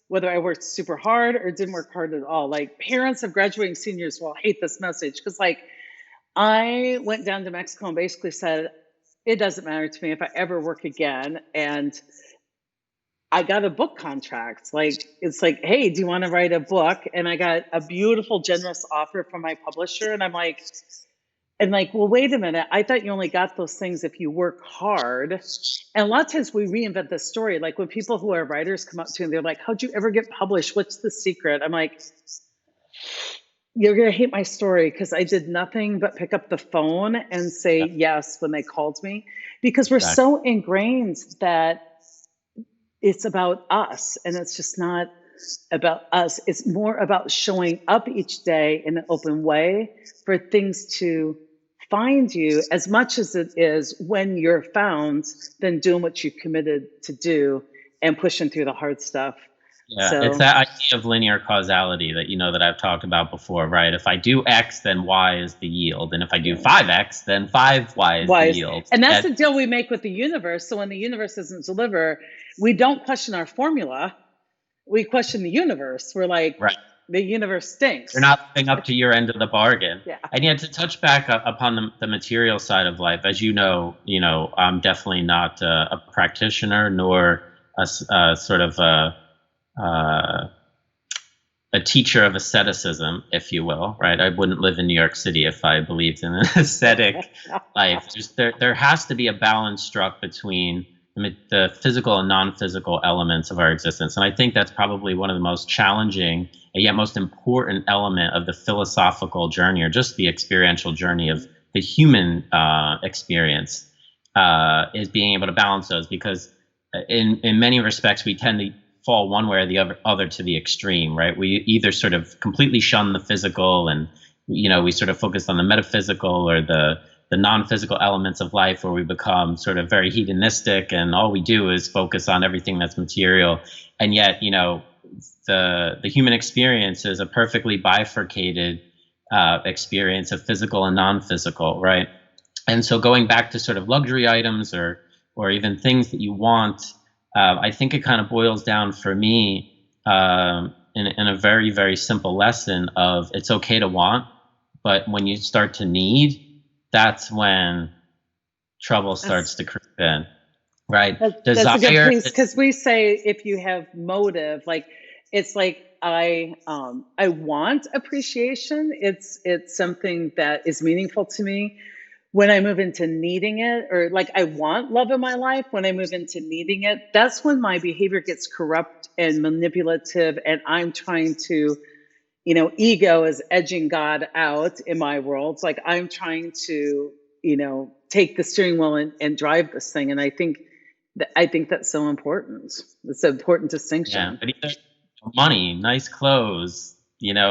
whether I worked super hard or didn't work hard at all. Like, parents of graduating seniors will hate this message, because, like, I went down to Mexico and basically said, it doesn't matter to me if I ever work again. And I got a book contract. Like, it's like, hey, do you want to write a book? And I got a beautiful, generous offer from my publisher. And I'm like, well, wait a minute. I thought you only got those things if you work hard. And a lot of times we reinvent the story. Like, when people who are writers come up to me, they're like, how'd you ever get published? What's the secret? I'm like, you're going to hate my story, because I did nothing but pick up the phone and say yes when they called me, because we're so ingrained that it's about us, and it's just not about us. It's more about showing up each day in an open way for things to find you, as much as it is when you're found, then doing what you committed to do and pushing through the hard stuff. Yeah, it's So that idea of linear causality that that I've talked about before, right? If I do X, then Y is the yield, and if I do 5X, then 5Y is the wise. yield. And that's the deal we make with the universe. So when the universe doesn't deliver, we don't question our formula. We question the universe. We're like, Right. the universe stinks. You're not living up to your end of the bargain. Yeah. And yet, to touch back upon the material side of life, as I'm definitely not a practitioner nor a sort of a teacher of asceticism, if you will, right? I wouldn't live in New York City if I believed in an ascetic life. There has to be a balance struck between the physical and non-physical elements of our existence. And I think that's probably one of the most challenging and yet most important element of the philosophical journey, or just the experiential journey of the human experience, is being able to balance those. Because in many respects, we tend to fall one way or the other to the extreme, right? We either sort of completely shun the physical and, we sort of focus on the metaphysical or the non-physical elements of life, where we become sort of very hedonistic and all we do is focus on everything that's material. And yet, the human experience is a perfectly bifurcated experience of physical and non-physical, right? And so going back to sort of luxury items or even things that you want, I think it kind of boils down for me in a very, very simple lesson of it's okay to want, but when you start to need, that's when trouble starts to creep in, right? That's a good piece, because we say if you have motive, like it's like I want appreciation. It's something that is meaningful to me. When I move into needing it, or like I want love in my life, when I move into needing it, that's when my behavior gets corrupt and manipulative, and I'm trying to, ego is edging God out in my world. It's like I'm trying to, take the steering wheel and drive this thing. And I think that's so important. It's an important distinction. Yeah, but either money, nice clothes,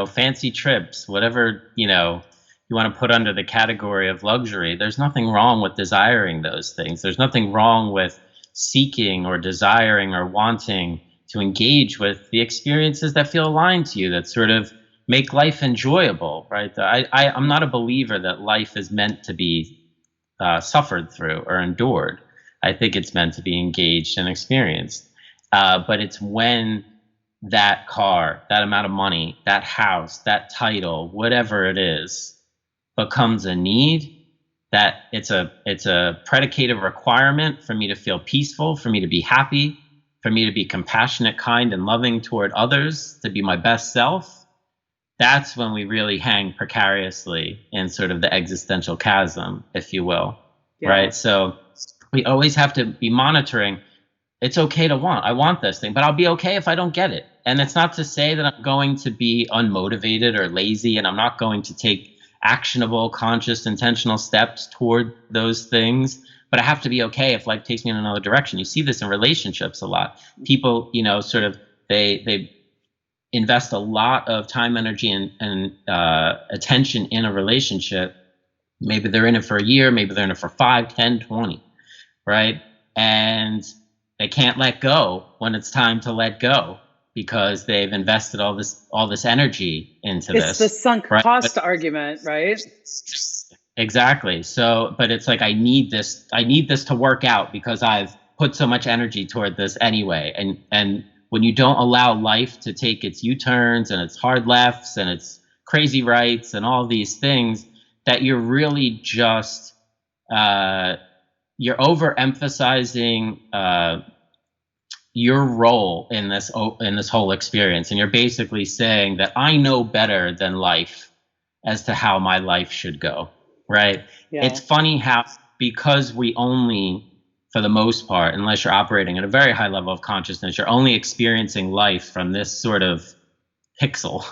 fancy trips, whatever, you want to put under the category of luxury, there's nothing wrong with desiring those things. There's nothing wrong with seeking or desiring or wanting to engage with the experiences that feel aligned to you, that sort of make life enjoyable, right? I'm not a believer that life is meant to be suffered through or endured. I think it's meant to be engaged and experienced. But it's when that car, that amount of money, that house, that title, whatever it is, becomes a need, that it's a predicated requirement for me to feel peaceful, for me to be happy, for me to be compassionate, kind, and loving toward others, to be my best self. That's when we really hang precariously in sort of the existential chasm, if you will, right? So we always have to be monitoring. It's okay to want. I want this thing, but I'll be okay if I don't get it. And it's not to say that I'm going to be unmotivated or lazy, and I'm not going to take actionable, conscious, intentional steps toward those things. But I have to be okay if life takes me in another direction. You see this in relationships a lot. People, sort of they invest a lot of time, energy, and attention in a relationship. Maybe they're in it for a year, maybe they're in it for 5, 10, 20, right? And they can't let go when it's time to let go, because they've invested all this energy into this. It's the sunk cost argument, right? Exactly. So, but it's like I need this to work out because I've put so much energy toward this anyway. And when you don't allow life to take its U-turns and its hard lefts and its crazy rights and all these things, that you're really just you're overemphasizing your role in this whole experience, and you're basically saying that I know better than life as to how my life should go, right? Yeah. It's funny how, because we only, for the most part, unless you're operating at a very high level of consciousness, you're only experiencing life from this sort of pixel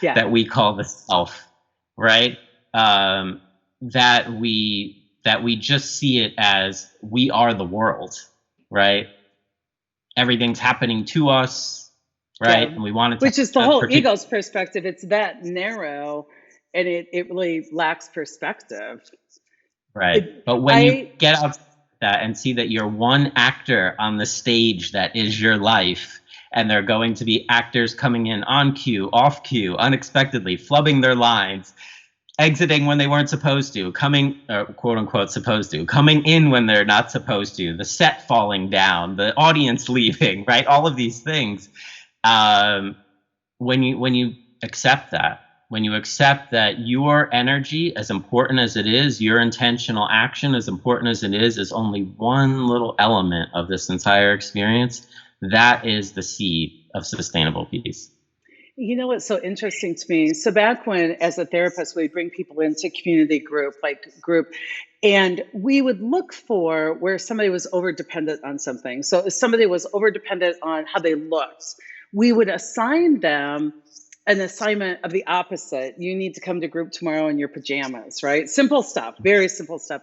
that we call the self, right? That we just see it as we are the world, right? Everything's happening to us. right? Yeah. And we wanted to Which is the have a whole particular, ego's perspective. It's that narrow, and it really lacks perspective. right. It, But when you I get up that and see that you're one actor on the stage that is your life, and there are going to be actors coming in on cue, off cue, unexpectedly, flubbing their lines, exiting when they weren't supposed to, coming, quote unquote, supposed to, coming in when they're not supposed to, the set falling down, the audience leaving, right? All of these things. Um, when you accept that, when you accept that your energy, as important as it is, your intentional action, as important as it is only one little element of this entire experience. That is the seed of sustainable peace. You know what's so interesting to me? So back when, as a therapist, we'd bring people into community group, and we would look for where somebody was over dependent on something. So if somebody was over dependent on how they looked, we would assign them an assignment of the opposite. You need to come to group tomorrow in your pajamas, right? Simple stuff, very simple stuff.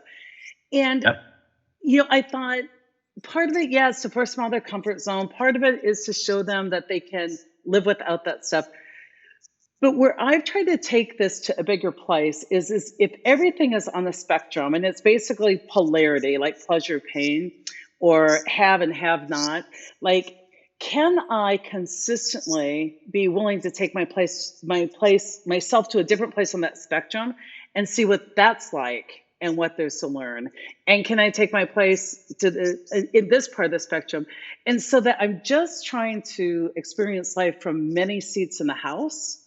And Yep. I thought part of it, yeah, is to force them out of their comfort zone. Part of it is to show them that they can live without that stuff. But where I've tried to take this to a bigger place is if everything is on the spectrum and it's basically polarity, like pleasure, pain, or have and have not, like, can I consistently be willing to take myself to a different place on that spectrum and see what that's like and what there's to learn? And can I take my place in this part of the spectrum? And so that I'm just trying to experience life from many seats in the house.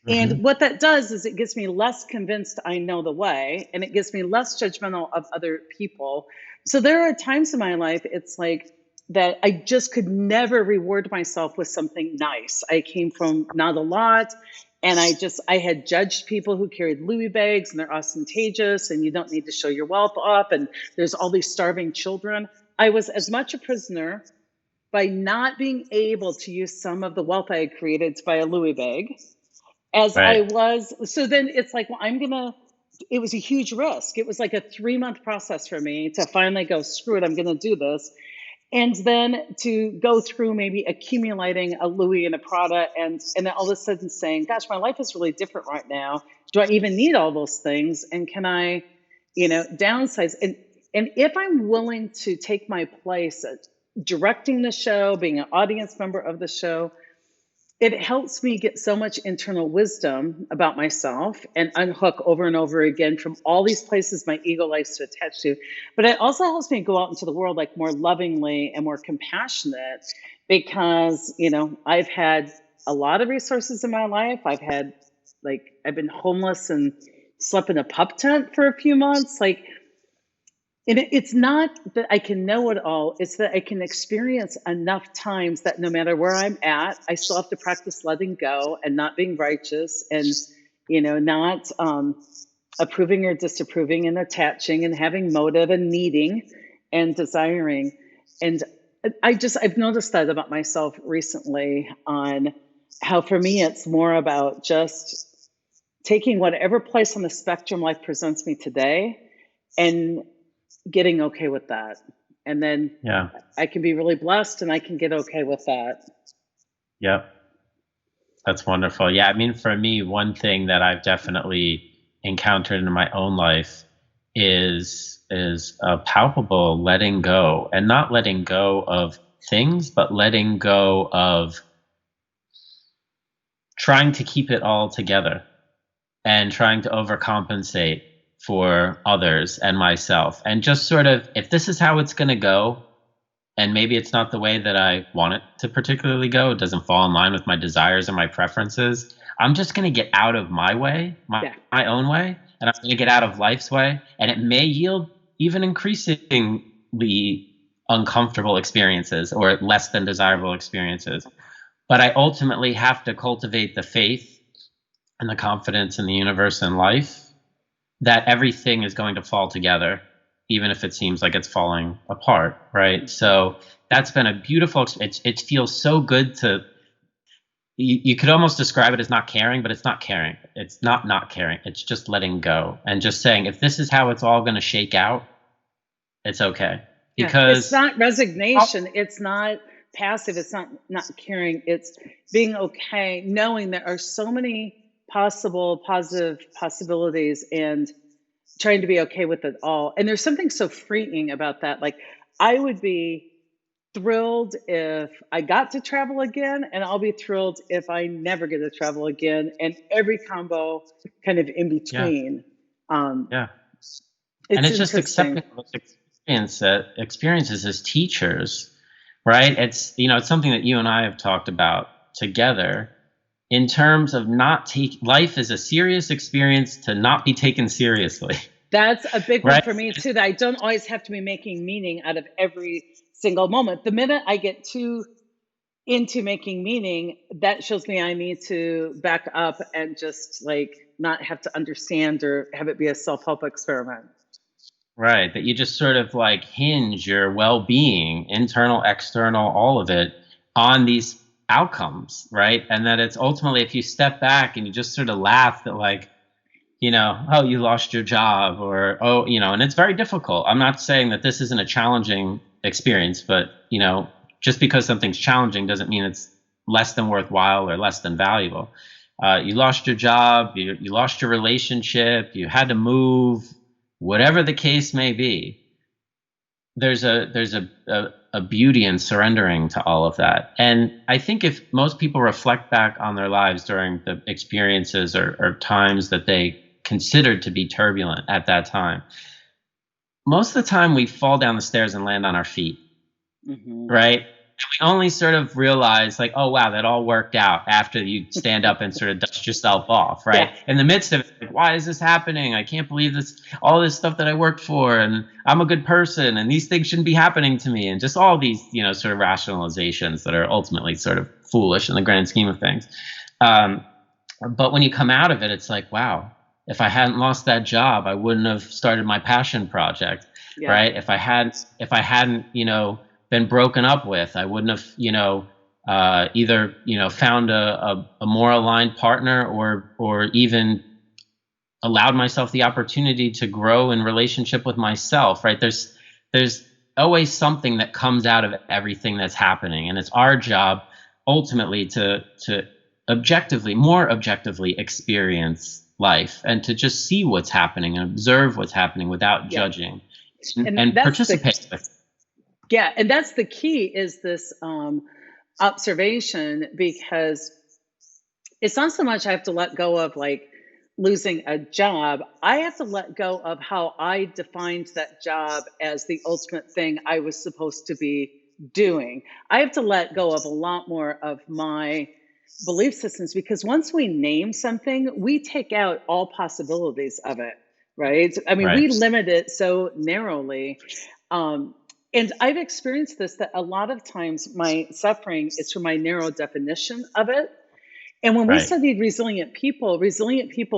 And Mm-hmm. what that does is it gets me less convinced I know the way, and it gets me less judgmental of other people. So there are times in my life, it's like that I just could never reward myself with something nice. I came from not a lot, and I had judged people who carried Louis bags and they're ostentatious and you don't need to show your wealth off, and there's all these starving children. I was as much a prisoner by not being able to use some of the wealth I had created to buy a Louis bag as I Right. was. So then it's like, well, it was a huge risk. It was like a 3-month process for me to finally go, screw it, I'm going to do this. And then to go through maybe accumulating a Louis and a Prada, and then all of a sudden saying, gosh, my life is really different right now. Do I even need all those things? And can I, downsize? And if I'm willing to take my place at directing the show, being an audience member of the show, it helps me get so much internal wisdom about myself and unhook over and over again from all these places my ego likes to attach to. But it also helps me go out into the world like more lovingly and more compassionate because, I've had a lot of resources in my life. I've been homeless and slept in a pup tent for a few months. And it's not that I can know it all, it's that I can experience enough times that no matter where I'm at, I still have to practice letting go and not being righteous and, not approving or disapproving and attaching and having motive and needing and desiring. And I've noticed that about myself recently on how for me it's more about just taking whatever place on the spectrum life presents me today and getting okay with that. And then Yeah. I can be really blessed and I can get okay with that. Yep. That's wonderful. Yeah. I mean, for me, one thing that I've definitely encountered in my own life is a palpable letting go, and not letting go of things, but letting go of trying to keep it all together and trying to overcompensate for others and myself. And just sort of, if this is how it's going to go, and maybe it's not the way that I want it to particularly go, it doesn't fall in line with my desires and my preferences, I'm just going to get out of my way, my own way, and I'm going to get out of life's way. And it may yield even increasingly uncomfortable experiences or less than desirable experiences. But I ultimately have to cultivate the faith and the confidence in the universe and life that everything is going to fall together, even if it seems like it's falling apart, right? So that's been a beautiful experience. It feels so good to, you could almost describe it as not caring, but it's not caring. It's not caring. It's just letting go and just saying, if this is how it's all going to shake out, it's okay. It's Because not resignation. It's not passive, it's not caring, it's being okay, knowing there are so many possible positive possibilities and trying to be okay with it all. And there's something so freeing about that. Like, I would be thrilled if I got to travel again, and I'll be thrilled if I never get to travel again, and every combo kind of in Yeah. between. Yeah. And It's it's just interesting. accepting those experiences as teachers, right? It's, it's something that you and I have talked about together in terms of not take life as a serious experience to not be taken seriously, That's a big one right? for me too, that I don't always have to be making meaning out of every single moment. The minute I get too into making meaning, that shows me I need to back up and just like not have to understand or have it be a self-help experiment. Right. That you just sort of like hinge your well being, internal, external, all of it on these outcomes, right? And that it's ultimately, if you step back and you just sort of laugh that, like, oh, you lost your job, or, oh, and it's very difficult. I'm not saying that this isn't a challenging experience, but, just because something's challenging doesn't mean it's less than worthwhile or less than valuable. You lost your job, you lost your relationship, you had to move, whatever the case may be. There's a beauty in surrendering to all of that. And I think if most people reflect back on their lives during the experiences or times that they considered to be turbulent at that time, most of the time we fall down the stairs and land on our feet, right? And we only sort of realize, like, oh, wow, that all worked out after you stand up and sort of dust yourself off, right? Yeah. In the midst of it, like, why is this happening? I can't believe this, all this stuff that I worked for, and I'm a good person, and these things shouldn't be happening to me, and just all these, sort of rationalizations that are ultimately sort of foolish in the grand scheme of things. But when you come out of it, it's like, wow, if I hadn't lost that job, I wouldn't have started my passion project, Yeah. right? If I hadn't, been broken up with, I wouldn't have, either, found a more aligned partner, or even allowed myself the opportunity to grow in relationship with myself, right? There's always something that comes out of everything that's happening, and it's our job ultimately to more objectively experience life, and to just see what's happening and observe what's happening without judging, and participate with. Yeah, and that's the key, is this observation, because it's not so much I have to let go of like losing a job. I have to let go of how I defined that job as the ultimate thing I was supposed to be doing. I have to let go of a lot more of my belief systems, because once we name something, we take out all possibilities of it, right? I mean, we Right. limit it so narrowly. And I've experienced this, that a lot of times my suffering is from my narrow definition of it. And when we Right. studied resilient people,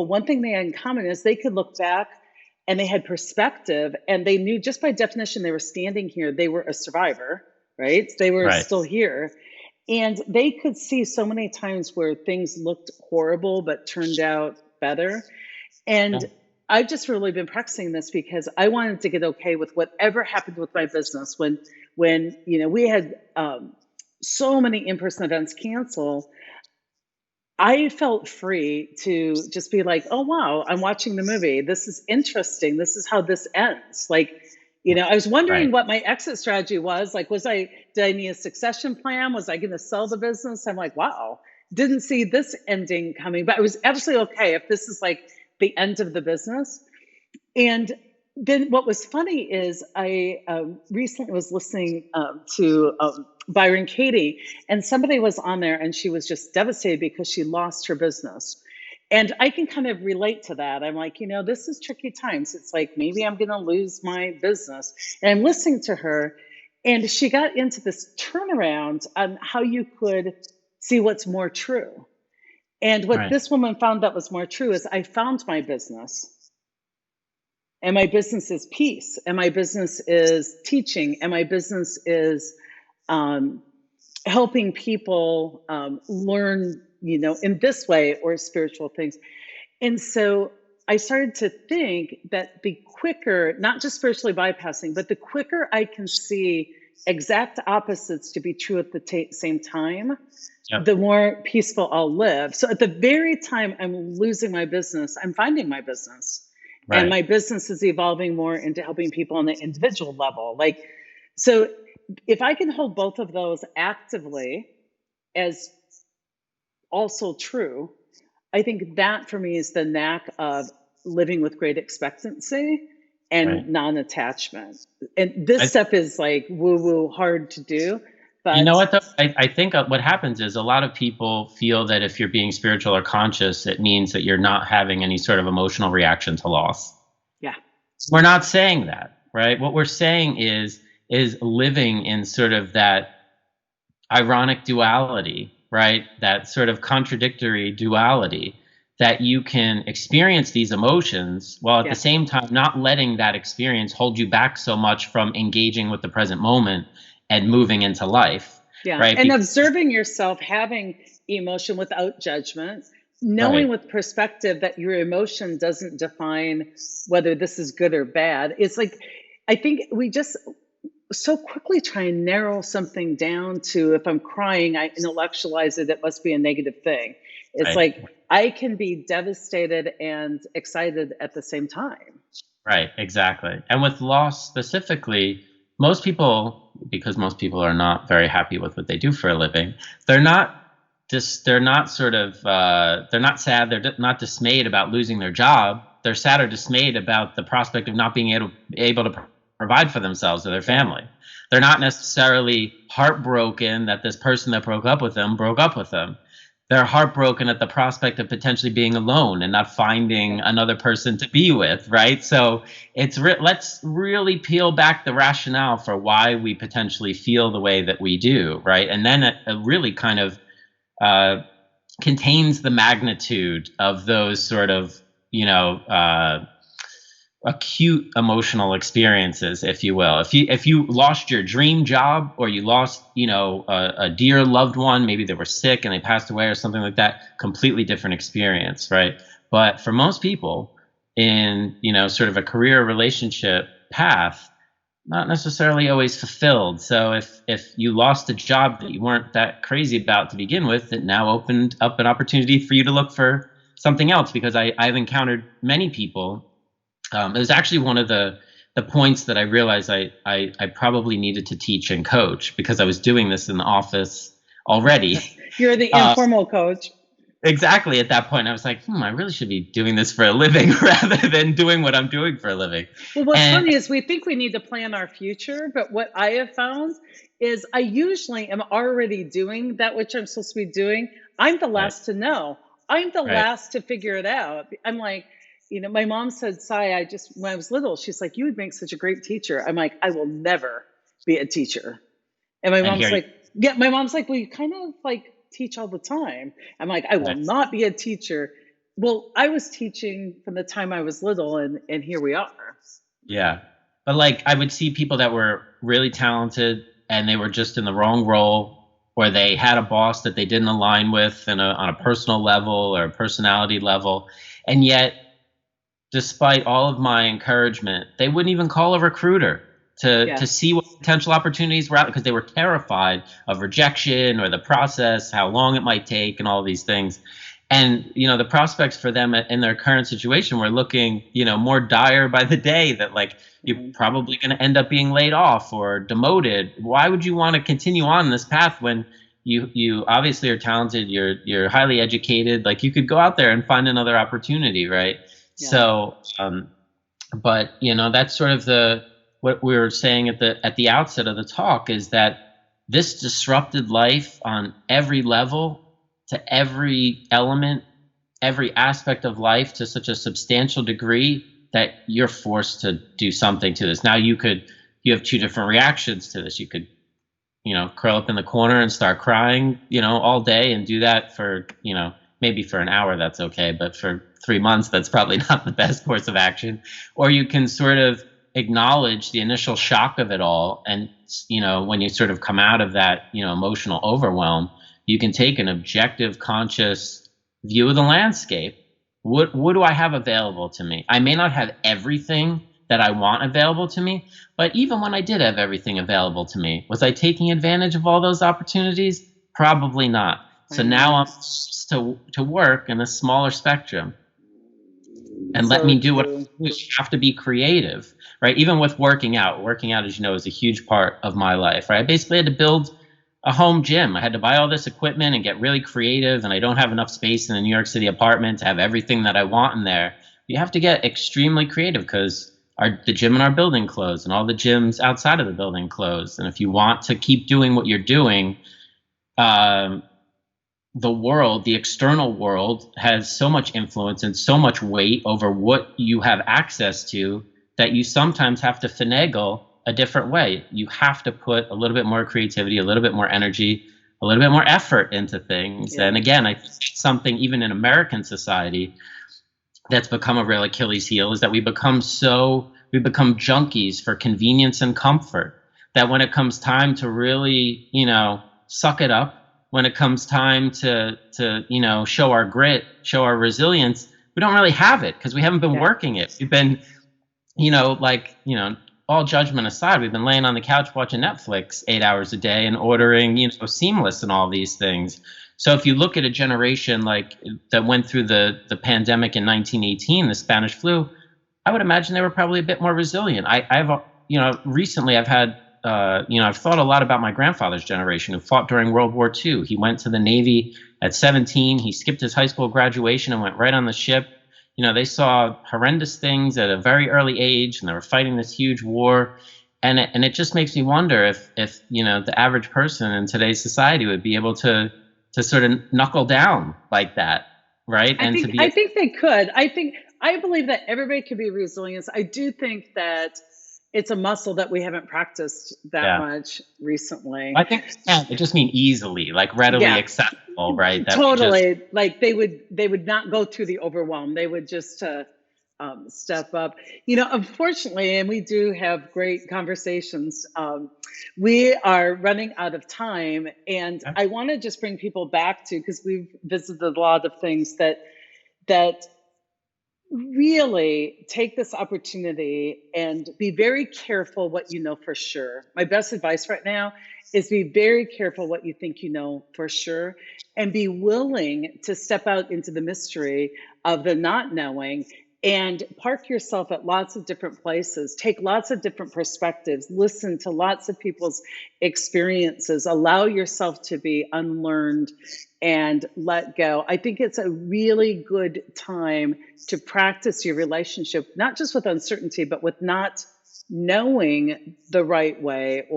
one thing they had in common is they could look back and they had perspective, and they knew just by definition they were standing here, they were a survivor, right? They were Right. still here. And they could see so many times where things looked horrible but turned out better. And Yeah. I've just really been practicing this because I wanted to get okay with whatever happened with my business. When we had so many in-person events cancel, I felt free to just be like, oh, wow, I'm watching the movie. This is interesting. This is how this ends. Like, I was wondering Right. what my exit strategy was. Like, did I need a succession plan? Was I going to sell the business? I'm like, wow, didn't see this ending coming, but it was absolutely okay if this is like the end of the business. And then what was funny is I recently was listening to Byron Katie, and somebody was on there and she was just devastated because she lost her business. And I can kind of relate to that. I'm like, this is tricky times. It's like, maybe I'm going to lose my business. And I'm listening to her, and she got into this turnaround on how you could see what's more true. And what this woman found that was more true is, I found my business. And my business is peace. And my business is teaching. And my business is helping people learn, in this way, or spiritual things. And so I started to think that the quicker, not just spiritually bypassing, but the quicker I can see exact opposites to be true at the same time, Yep. the more peaceful I'll live. So at the very time I'm losing my business, I'm finding my business. And Right. my business is evolving more into helping people on the individual level. Like, so if I can hold both of those actively as also true, I think that for me is the knack of living with great expectancy and Right. non-attachment. And this stuff is like woo-woo hard to do, You know but what, though? I think what happens is a lot of people feel that if you're being spiritual or conscious, it means that you're not having any sort of emotional reaction to loss. yeah, We're not saying that, right? What we're saying is living in sort of that ironic duality, right? That sort of contradictory duality, that you can experience these emotions while at yeah, the same time not letting that experience hold you back so much from engaging with the present moment and moving into life, yeah. right? And observing yourself having emotion without judgment, knowing Right, with perspective that your emotion doesn't define whether this is good or bad. It's like, I think we just so quickly try and narrow something down to, if I'm crying, I intellectualize it, it must be a negative thing. It's right, like I can be devastated and excited at the same time. right, exactly. And with loss specifically, most people, because most people are not very happy with what they do for a living, they're not they're not sort of they're not sad, they're not dismayed about losing their job. They're sad or dismayed about the prospect of not being able to provide for themselves or their Yeah. family. They're not necessarily heartbroken that this person that broke up with them broke up with them. They're heartbroken at the prospect of potentially being alone and not finding another person to be with, right? So let's really peel back the rationale for why we potentially feel the way that we do, right? And then it really kind of uh, contains the magnitude of those sort of, acute emotional experiences, if you will. If you lost your dream job, or you lost, a dear loved one, maybe they were sick and they passed away or something like that, completely different experience, right? But for most people in, sort of a career relationship path, not necessarily always fulfilled. So if you lost a job that you weren't that crazy about to begin with, it now opened up an opportunity for you to look for something else. Because I've encountered many people. It was actually one of the points that I realized I probably needed to teach and coach, because I was doing this in the office already. You're the informal coach. Exactly. At that point, I was like, I really should be doing this for a living rather than doing what I'm doing for a living. Well, what's And funny is we think we need to plan our future, but what I have found is I usually am already doing that which I'm supposed to be doing. I'm the right, last to know. I'm the right, last to figure it out. I'm like, my mom said, Sai, when I was little, she's like, you would make such a great teacher. I'm like, I will never be a teacher. And my and mom's here you like, yeah, my mom's like, well, you kind of like teach all the time. I'm like, I will right. not be a teacher. Well, I was teaching from the time I was little, and here we are. Yeah. But like, I would see people that were really talented and they were just in the wrong role, or they had a boss that they didn't align with on a personal level or a personality level. And yet, despite all of my encouragement, they wouldn't even call a recruiter to Yeah. see what potential opportunities were out, because they were terrified of rejection or the process, how long it might take, and all these things. And the prospects for them in their current situation were looking more dire by the day, that like you're probably going to end up being laid off or demoted. Why would you want to continue on this path when you obviously are talented, you're highly educated, like you could go out there and find another opportunity, right? Yeah. So but that's sort of what we were saying at the outset of the talk, is that this disrupted life on every level, to every element, every aspect of life, to such a substantial degree that you're forced to do something to this. Now you have two different reactions to this. You could curl up in the corner and start crying all day, and do that for maybe for an hour, that's okay, but for 3 months, that's probably not the best course of action. Or you can sort of acknowledge the initial shock of it all, and when you sort of come out of that emotional overwhelm, you can take an objective, conscious view of the landscape. What do I have available to me? I may not have everything that I want available to me. But even when I did have everything available to me, was I taking advantage of all those opportunities? Probably not. So now I'm to work in a smaller spectrum and let So me do what I true. do. You have to be creative, right? Even with working out, as you know, is a huge part of my life, right? I basically had to build a home gym. I had to buy all this equipment and get really creative, and I don't have enough space in a New York City apartment to have everything that I want in there. You have to get extremely creative because the gym in our building closed and all the gyms outside of the building closed. And if you want to keep doing what you're doing, um, the external world, has so much influence and so much weight over what you have access to that you sometimes have to finagle a different way. You have to put a little bit more creativity, a little bit more energy, a little bit more effort into things. Yeah. And again, I think something even in American society that's become a real Achilles heel is that we become junkies for convenience and comfort, that when it comes time to really, suck it up, when it comes time to show our grit, show our resilience, we don't really have it because we haven't been working it. We've been, all judgment aside, we've been laying on the couch watching Netflix 8 hours a day and ordering, Seamless and all these things. So if you look at a generation like that went through the pandemic in 1918, the Spanish flu, I would imagine they were probably a bit more resilient. Recently I've had, I've thought a lot about my grandfather's generation who fought during World War II. He went to the Navy at 17. He skipped his high school graduation and went right on the ship. They saw horrendous things at a very early age, and they were fighting this huge war. And it just makes me wonder if the average person in today's society would be able to sort of knuckle down like that, right? I think they could. I believe that everybody could be resilient. I do think that it's a muscle that we haven't practiced that much recently. I think it just means easily, like readily accessible, right? Totally. Like they would not go through the overwhelm. They would just step up. Unfortunately, and we do have great conversations, we are running out of time. And I want to just bring people back to, because we've visited a lot of things that really take this opportunity and be very careful what you know for sure. My best advice right now is be very careful what you think you know for sure, and be willing to step out into the mystery of the not knowing and park yourself at lots of different places, take lots of different perspectives, listen to lots of people's experiences, allow yourself to be unlearned and let go. I think it's a really good time to practice your relationship, not just with uncertainty, but with not knowing the right way,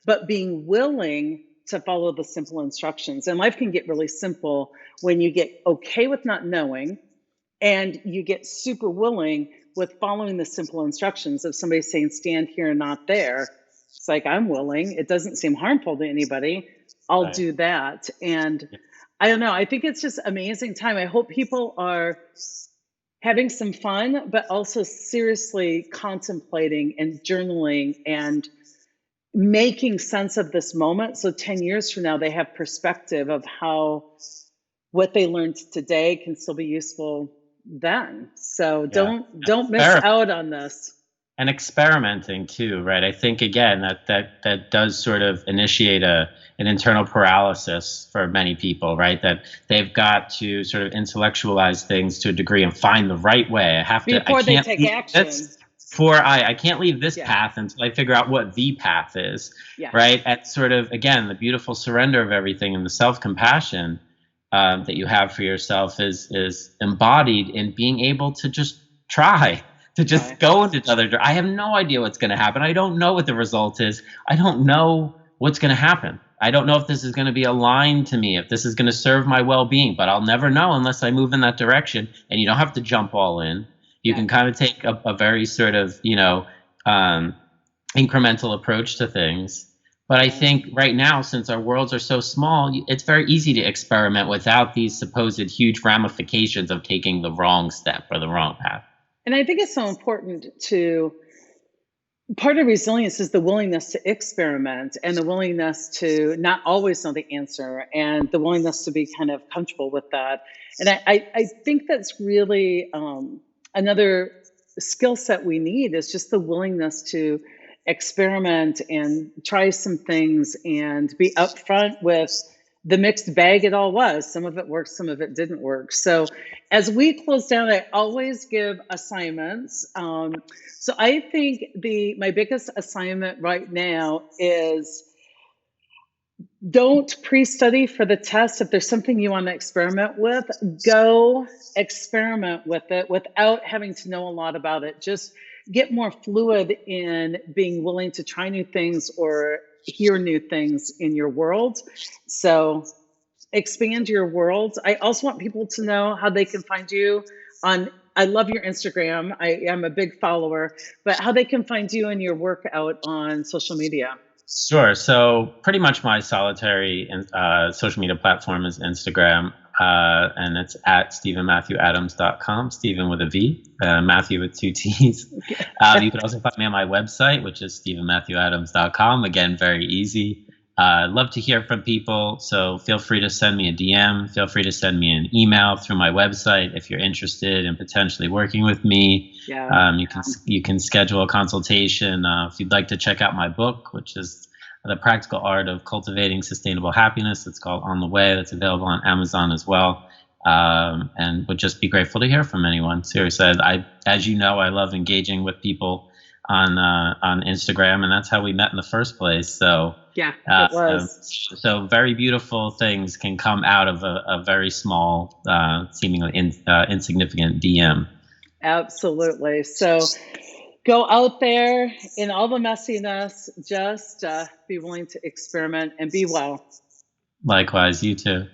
but being willing to follow the simple instructions. And life can get really simple when you get okay with not knowing and you get super willing with following the simple instructions. If somebody's saying stand here and not there, it's like, I'm willing. It doesn't seem harmful to anybody. I'll do that. And I don't know. I think it's just amazing time. I hope people are having some fun, but also seriously contemplating and journaling and making sense of this moment. So 10 years from now, they have perspective of how what they learned today can still be useful then. So don't miss out on this. And experimenting too, right? I think again that does sort of initiate an internal paralysis for many people, right? That they've got to sort of intellectualize things to a degree and find the right way. Before they take action. I can't leave this path until I figure out what the path is, right? And sort of again, the beautiful surrender of everything and the self-compassion that you have for yourself is embodied in being able to just try. To just go into another. I have no idea what's going to happen. I don't know what the result is. I don't know what's going to happen. I don't know if this is going to be aligned to me, if this is going to serve my well-being, but I'll never know unless I move in that direction. And you don't have to jump all in. You can kind of take a very sort of, incremental approach to things. But I think right now, since our worlds are so small, it's very easy to experiment without these supposed huge ramifications of taking the wrong step or the wrong path. And I think it's so important part of resilience is the willingness to experiment and the willingness to not always know the answer and the willingness to be kind of comfortable with that. And I think that's really another skill set we need is just the willingness to experiment and try some things and be upfront with the mixed bag it all was. Some of it worked, some of it didn't work. So as we close down, I always give assignments. So I think my biggest assignment right now is don't pre-study for the test. If there's something you want to experiment with, go experiment with it without having to know a lot about it. Just get more fluid in being willing to try new things or hear new things in your world. So expand your world. I also want people to know how they can find you on, I love your Instagram. I am a big follower, but how they can find you and your work out on social media. Sure. So pretty much my solitary social media platform is Instagram, and it's at StephenMatthewAdams.com, Stephen with a V, Matthew with two T's. You can also find me on my website, which is StephenMatthewAdams.com. Again, very easy. Love to hear from people, so feel free to send me a DM. Feel free to send me an email through my website if you're interested in potentially working with me. Yeah. You can schedule a consultation if you'd like to check out my book, which is The Practical Art of Cultivating Sustainable Happiness. It's called On the Way. That's available on Amazon as well. And would just be grateful to hear from anyone. Seriously, as you know, I love engaging with people on Instagram, and that's how we met in the first place. So yeah, it was. So very beautiful things can come out of a very small, seemingly insignificant DM. Absolutely. So go out there in all the messiness, just be willing to experiment and be well. Likewise, you too.